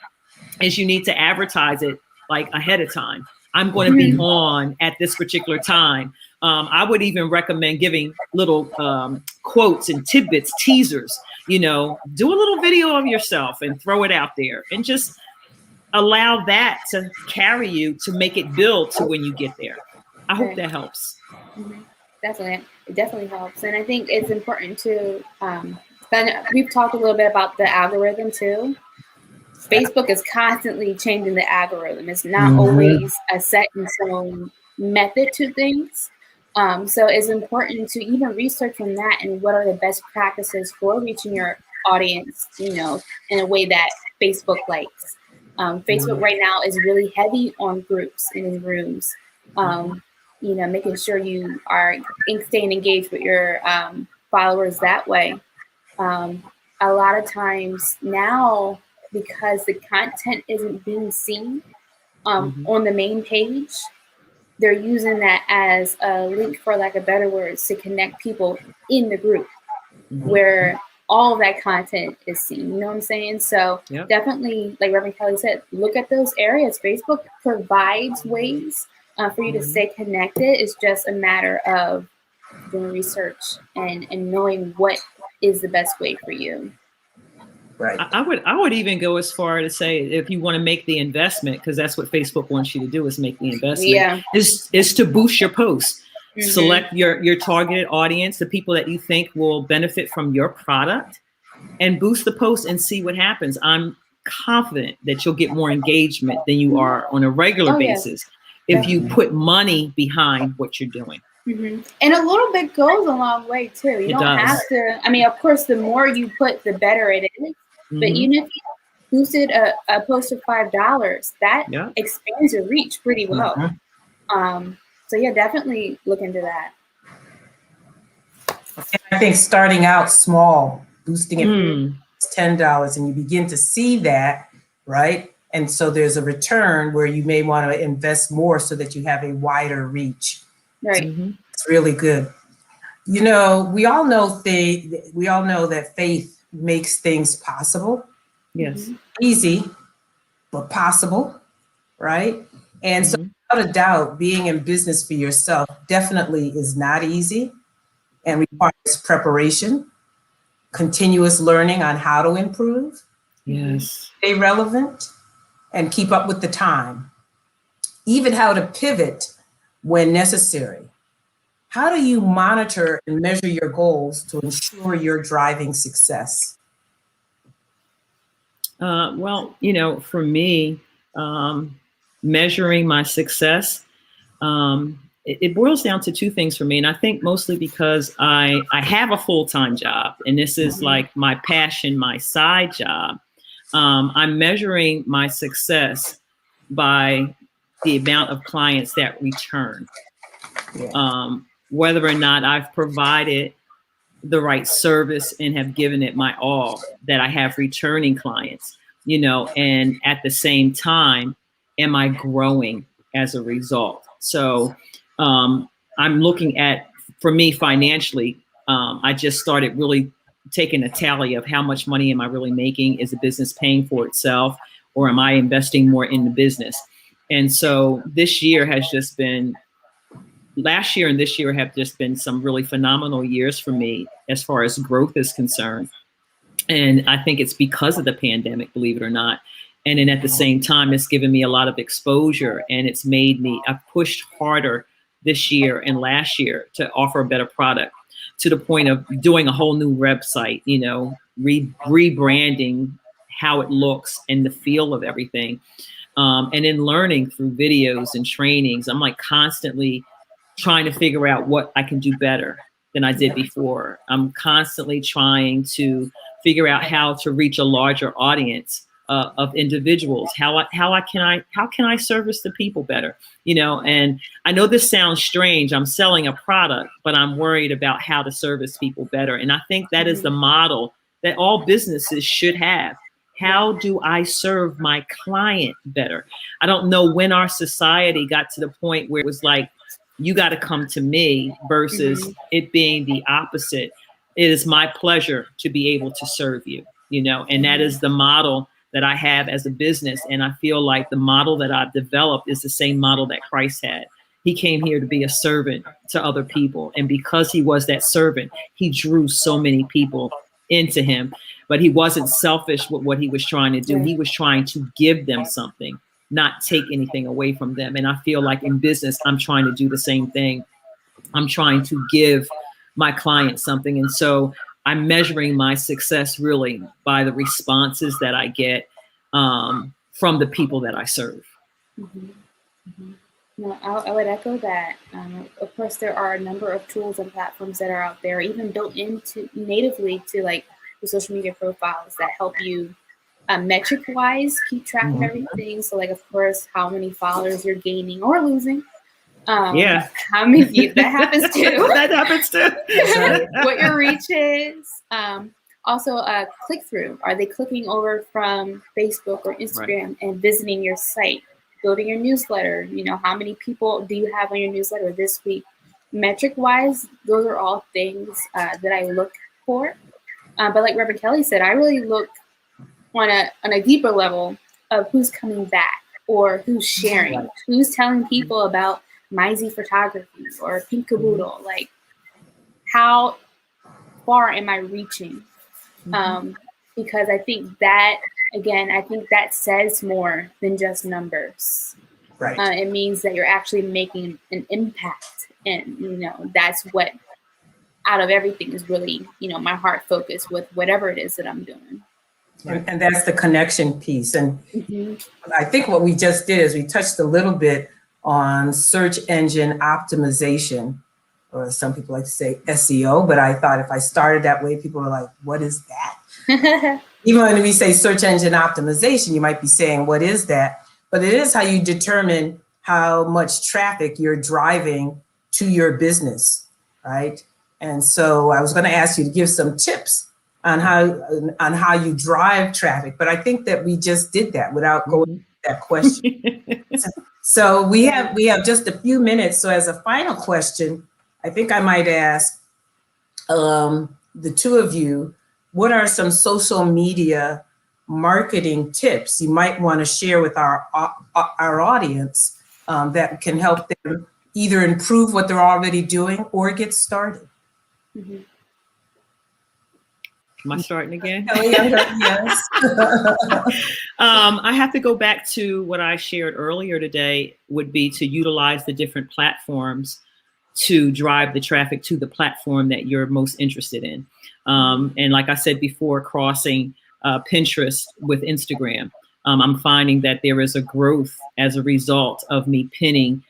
[SPEAKER 3] is you need to advertise it like ahead of time. I'm going to be on at this particular time. I would even recommend giving little quotes and tidbits, teasers, do a little video of yourself and throw it out there, and just allow that to carry you to make it build to when you get there. I hope that helps.
[SPEAKER 1] Mm-hmm. Definitely. It definitely helps. And I think it's important to, we've talked a little bit about the algorithm too. Facebook is constantly changing the algorithm. It's not always a set in stone method to things. So it's important to even research on that and what are the best practices for reaching your audience, in a way that Facebook likes. Facebook right now is really heavy on groups and in rooms. Making sure you are staying engaged with your followers that way. A lot of times now, because the content isn't being seen on the main page, they're using that as a link, for lack of better words, to connect people in the group where all of that content is seen. You know what I'm saying? So definitely, like Reverend Kelly said, look at those areas. Facebook provides ways for you to stay connected. It's just a matter of doing research and knowing what is the best way for you.
[SPEAKER 3] Right. I would even go as far to say, if you want to make the investment, because that's what Facebook wants you to do, is make the investment, is to boost your posts. Select your targeted audience, the people that you think will benefit from your product, and boost the post and see what happens. I'm confident that you'll get more engagement than you are on a regular basis if you put money behind what you're doing.
[SPEAKER 1] And a little bit goes a long way too. You don't have to, of course, the more you put, the better it is. But even if you boosted a post of $5, that expands your reach pretty well. So definitely look into that.
[SPEAKER 2] I think starting out small, boosting it $10, and you begin to see that, right? And so there's a return where you may want to invest more so that you have a wider reach.
[SPEAKER 1] Right.
[SPEAKER 3] Mm-hmm.
[SPEAKER 2] It's really good. You know, we all know that faith makes things possible.
[SPEAKER 3] Yes.
[SPEAKER 2] Easy, but possible, right? And so without a doubt, being in business for yourself definitely is not easy and requires preparation, continuous learning on how to improve,
[SPEAKER 3] Yes.
[SPEAKER 2] stay relevant, and keep up with the time. Even how to pivot when necessary. How do you monitor and measure your goals to ensure you're driving success?
[SPEAKER 3] Well, you know, for me, measuring my success, it boils down to two things for me. And I think mostly because I have a full-time job and this is like my passion, my side job. I'm measuring my success by the amount of clients that return, whether or not I've provided the right service and have given it my all, that I have returning clients, you know, and at the same time, am I growing as a result? So I'm looking at, for me financially, I just started really taking a tally of how much money am I really making? Is the business paying for itself, or am I investing more in the business? And so this year has just been, last year and this year have just been some really phenomenal years for me as far as growth is concerned. And I think it's because of the pandemic, believe it or not. And then at the same time, it's given me a lot of exposure and it's made me, I've pushed harder this year and last year to offer a better product, to the point of doing a whole new website, you know, rebranding how it looks and the feel of everything. And then learning through videos and trainings. I'm like constantly trying to figure out what I can do better than I did before. I'm constantly trying to figure out how to reach a larger audience of individuals. How can I service the people better? You know, and I know this sounds strange. I'm selling a product, but I'm worried about how to service people better. And I think that is the model that all businesses should have. How do I serve my client better? I don't know when our society got to the point where it was like, you got to come to me versus it being the opposite. It is my pleasure to be able to serve you, you know, and that is the model that I have as a business. And I feel like the model that I've developed is the same model that Christ had. He came here to be a servant to other people. And because he was that servant, he drew so many people into him, but he wasn't selfish with what he was trying to do. He was trying to give them something, not take anything away from them. And I feel like in business, I'm trying to do the same thing. I'm trying to give my clients something. And so I'm measuring my success really by the responses that I get from the people that I serve.
[SPEAKER 1] No, I would echo that. Of course, there are a number of tools and platforms that are out there, even built into natively to like the social media profiles that help you metric-wise keep track of everything. So, like, of course, how many followers you're gaining or losing. How many views that happens too.
[SPEAKER 3] That happens too.
[SPEAKER 1] What your reach is. Also, click-through. Are they clicking over from Facebook or Instagram and visiting your site? Building your newsletter, you know, how many people do you have on your newsletter this week? Metric wise, those are all things that I look for. But like Reverend Kelly said, I really look on a deeper level of who's coming back or who's sharing, who's telling people about Mizey Photography or Pink Caboodle. Like, how far am I reaching? Because I think that, again, I think that says more than just numbers.
[SPEAKER 2] Right.
[SPEAKER 1] It means that you're actually making an impact. And, you know, that's what, out of everything, is really, you know, my heart focus with whatever it is that I'm doing.
[SPEAKER 2] And that's the connection piece. And I think what we just did is we touched a little bit on search engine optimization, or some people like to say SEO, but I thought if I started that way, people were like, what is that? Even when we say search engine optimization, you might be saying, what is that? But it is how you determine how much traffic you're driving to your business, right? And so I was going to ask you to give some tips on how you drive traffic. But I think that we just did that without going into that question. So we have just a few minutes. So as a final question, I think I might ask the two of you, what are some social media marketing tips you might want to share with our audience that can help them either improve what they're already doing or get started?
[SPEAKER 1] Mm-hmm.
[SPEAKER 3] Am I starting again?
[SPEAKER 2] Yes.
[SPEAKER 3] I have to go back to what I shared earlier today, would be to utilize the different platforms to drive the traffic to the platform that you're most interested in. And like I said before, crossing Pinterest with Instagram, I'm finding that there is a growth as a result of me pinning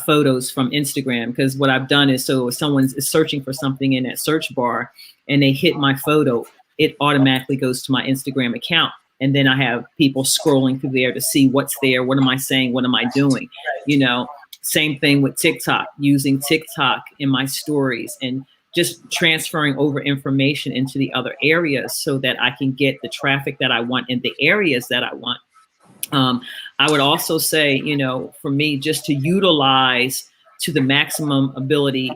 [SPEAKER 3] photos from Instagram, because what I've done is, so if someone is searching for something in that search bar and they hit my photo, it automatically goes to my Instagram account. And then I have people scrolling through there to see what's there. What am I saying? What am I doing? You know, same thing with TikTok, using TikTok in my stories and just transferring over information into the other areas so that I can get the traffic that I want in the areas that I want. I would also say, you know, for me, just to utilize to the maximum ability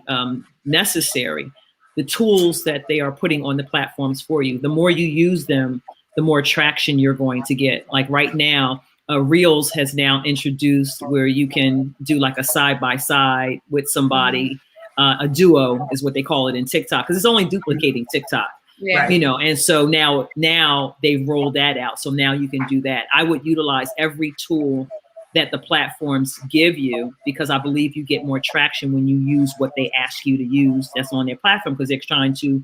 [SPEAKER 3] necessary the tools that they are putting on the platforms for you. The more you use them, the more traction you're going to get. Like right now, Reels has now introduced where you can do like a side-by-side with somebody. A duo is what they call it in TikTok, because it's only duplicating TikTok.
[SPEAKER 1] Yeah.
[SPEAKER 3] You know, and so now they've rolled that out. So now you can do that. I would utilize every tool that the platforms give you, because I believe you get more traction when you use what they ask you to use that's on their platform, because they're trying to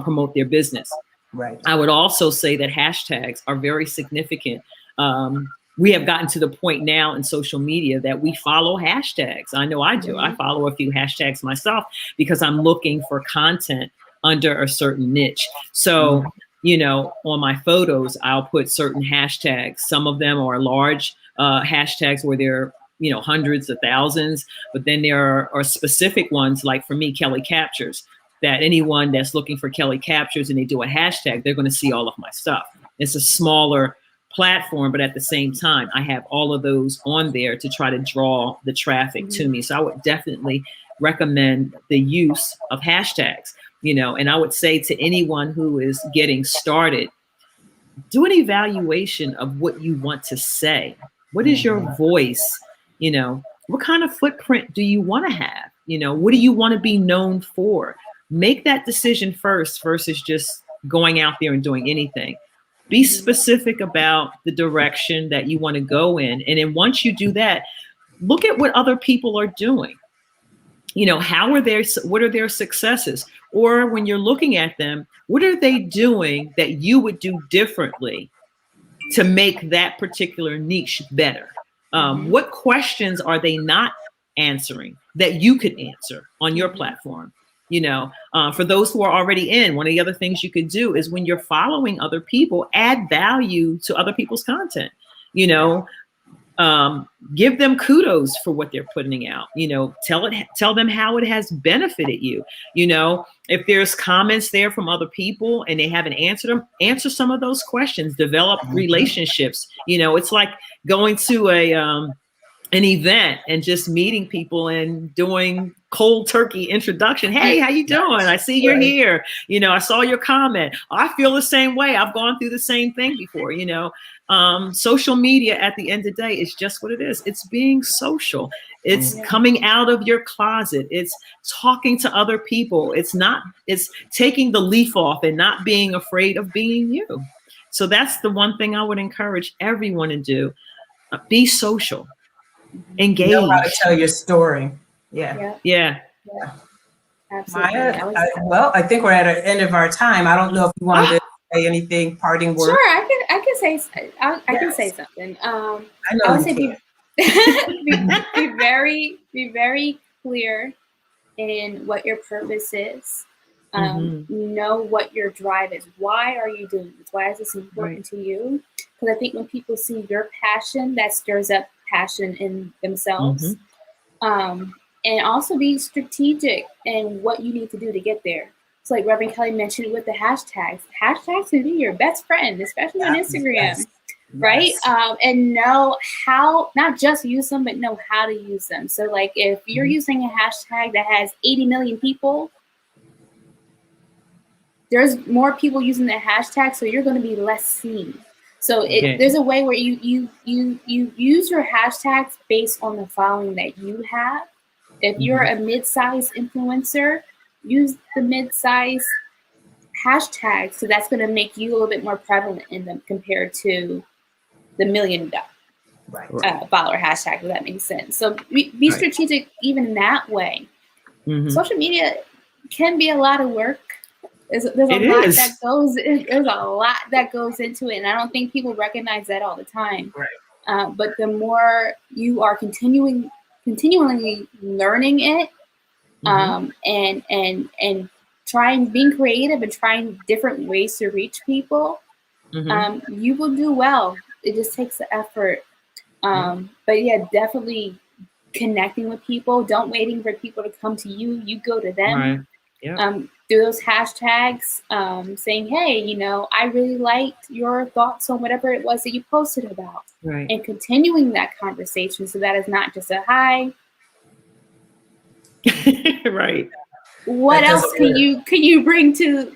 [SPEAKER 3] promote their business.
[SPEAKER 2] Right.
[SPEAKER 3] I would also say that hashtags are very significant. We have gotten to the point now in social media that we follow hashtags. I know I do. I follow a few hashtags myself because I'm looking for content under a certain niche. So, you know, on my photos, I'll put certain hashtags. Some of them are large hashtags where they're, you know, hundreds of thousands, but then there are specific ones, like for me, Kelly Captures, that anyone that's looking for Kelly Captures and they do a hashtag, they're going to see all of my stuff. It's a smaller platform, but at the same time, I have all of those on there to try to draw the traffic to me. So I would definitely recommend the use of hashtags, you know, and I would say to anyone who is getting started, do an evaluation of what you want to say. What is your voice? You know, what kind of footprint do you want to have? You know, what do you want to be known for? Make that decision first versus just going out there and doing anything. Be specific about the direction that you want to go in. And then once you do that, look at what other people are doing. You know, what are their successes? Or when you're looking at them, what are they doing that you would do differently to make that particular niche better? What questions are they not answering that you could answer on your platform? You know, for those who are already in, one of the other things you could do is when you're following other people, add value to other people's content. You know, give them kudos for what they're putting out. You know, tell them how it has benefited you. You know, if there's comments there from other people and they haven't answered them, answer some of those questions. Develop relationships. You know, it's like going to an event and just meeting people and doing cold turkey introduction. Hey, how you doing? I see you're here. You know, I saw your comment. I feel the same way. I've gone through the same thing before. You know, social media at the end of the day is just what it is. It's being social. It's coming out of your closet. It's talking to other people. It's taking the leaf off and not being afraid of being you. So that's the one thing I would encourage everyone to do. Be social. Engage.
[SPEAKER 2] You know how to tell your story. Yeah.
[SPEAKER 1] Absolutely.
[SPEAKER 2] Maya, I think we're at the end of our time. I don't know if you wanted to say anything, parting words.
[SPEAKER 1] Sure, I can say something. I would say be very clear in what your purpose is. Know what your drive is. Why are you doing this? Why is this important to you? Because I think when people see your passion, that stirs up passion in themselves. And also be strategic in what you need to do to get there. So like Reverend Kelly mentioned with the hashtags, hashtags can be your best friend, especially on Instagram,
[SPEAKER 2] yes,
[SPEAKER 1] right?
[SPEAKER 2] yes.
[SPEAKER 1] And know how, not just use them, but know how to use them. So like if you're using a hashtag that has 80 million people, there's more people using that hashtag, so you're going to be less seen. So there's a way where you use your hashtags based on the following that you have. If you're a mid-size influencer, use the mid-size hashtag. So that's going to make you a little bit more prevalent in them compared to the $1 million follower hashtag, if that makes sense. So be strategic even in that way. Social media can be a lot of work. There's a lot that goes into it, and I don't think people recognize that all the time.
[SPEAKER 2] Right.
[SPEAKER 1] But the more you are continually learning it, and being creative and trying different ways to reach people, you will do well. It just takes the effort. But yeah, definitely connecting with people. Don't waiting for people to come to you. You go to them.
[SPEAKER 3] Right. Yep.
[SPEAKER 1] Do those hashtags, saying, hey, I really liked your thoughts on whatever it was that you posted about.
[SPEAKER 3] Right.
[SPEAKER 1] And continuing that conversation so that is not just a hi.
[SPEAKER 3] Right.
[SPEAKER 1] What else can you bring to,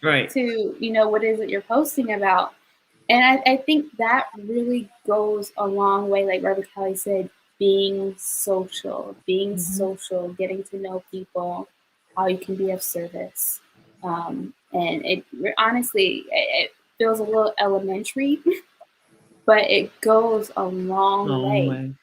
[SPEAKER 3] right.
[SPEAKER 1] to, what is it you're posting about? And I think that really goes a long way, like Reverend Kelly said, being social, getting to know people, how you can be of service. And it honestly, it feels a little elementary, but it goes a long way.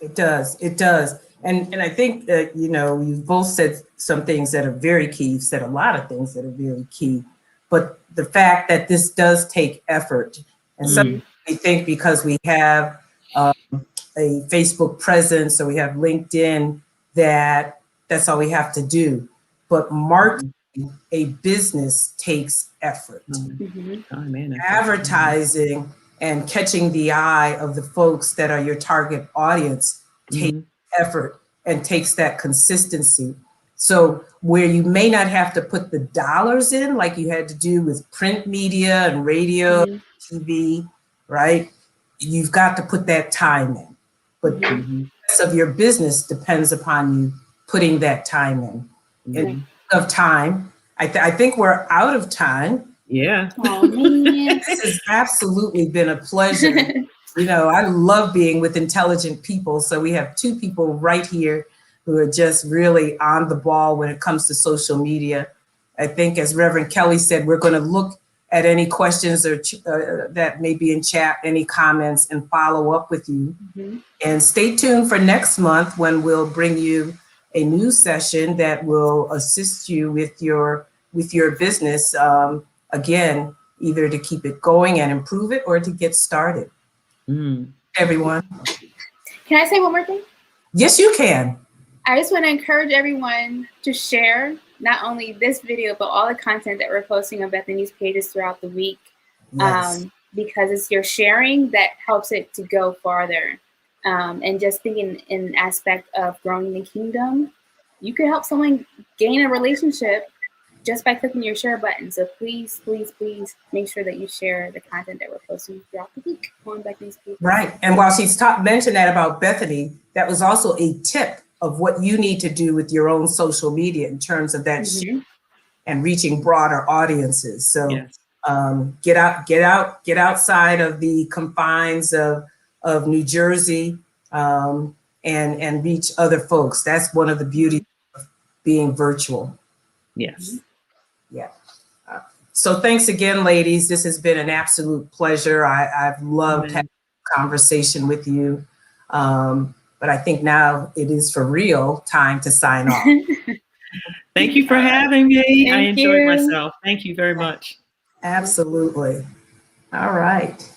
[SPEAKER 2] It does. It does. And I think that, you've both said some things that are very key. You've said a lot of things that are very key. But the fact that this does take effort. And some we think because we have a Facebook presence, so we have LinkedIn, that's all we have to do. But marketing a business takes effort. Advertising and catching the eye of the folks that are your target audience takes effort and takes that consistency. So where you may not have to put the dollars in like you had to do with print media and radio, TV, right? You've got to put that time in. But the rest of your business depends upon you putting that time in. And of time, I think we're out of time.
[SPEAKER 3] Yeah.
[SPEAKER 1] Oh, man.
[SPEAKER 2] This has absolutely been a pleasure. I love being with intelligent people. So we have two people right here who are just really on the ball when it comes to social media. I think, as Reverend Kelly said, we're going to look at any questions or that may be in chat, any comments, and follow up with you. And stay tuned for next month when we'll bring you a new session that will assist you with your business. Again, either to keep it going and improve it or to get started. Everyone.
[SPEAKER 1] Can I say one more thing?
[SPEAKER 2] Yes, you can.
[SPEAKER 1] I just want to encourage everyone to share not only this video, but all the content that we're posting on Bethany's pages throughout the week. Yes. Because it's your sharing that helps it to go farther. And just thinking in an aspect of growing the kingdom, you could help someone gain a relationship just by clicking your share button. So please, please, please make sure that you share the content that we're posting throughout the week on Bethany's page.
[SPEAKER 2] Right. And while she's mentioned that about Bethany, that was also a tip of what you need to do with your own social media in terms of that share and reaching broader audiences. So get outside of the confines of New Jersey and reach other folks. That's one of the beauties of being virtual.
[SPEAKER 3] Yes.
[SPEAKER 2] Yeah. So thanks again, ladies. This has been an absolute pleasure. I've loved having a conversation with you. But I think now it is for real time to sign off.
[SPEAKER 3] Thank you for having me. I enjoyed myself. Thank you very much.
[SPEAKER 2] Absolutely. All right.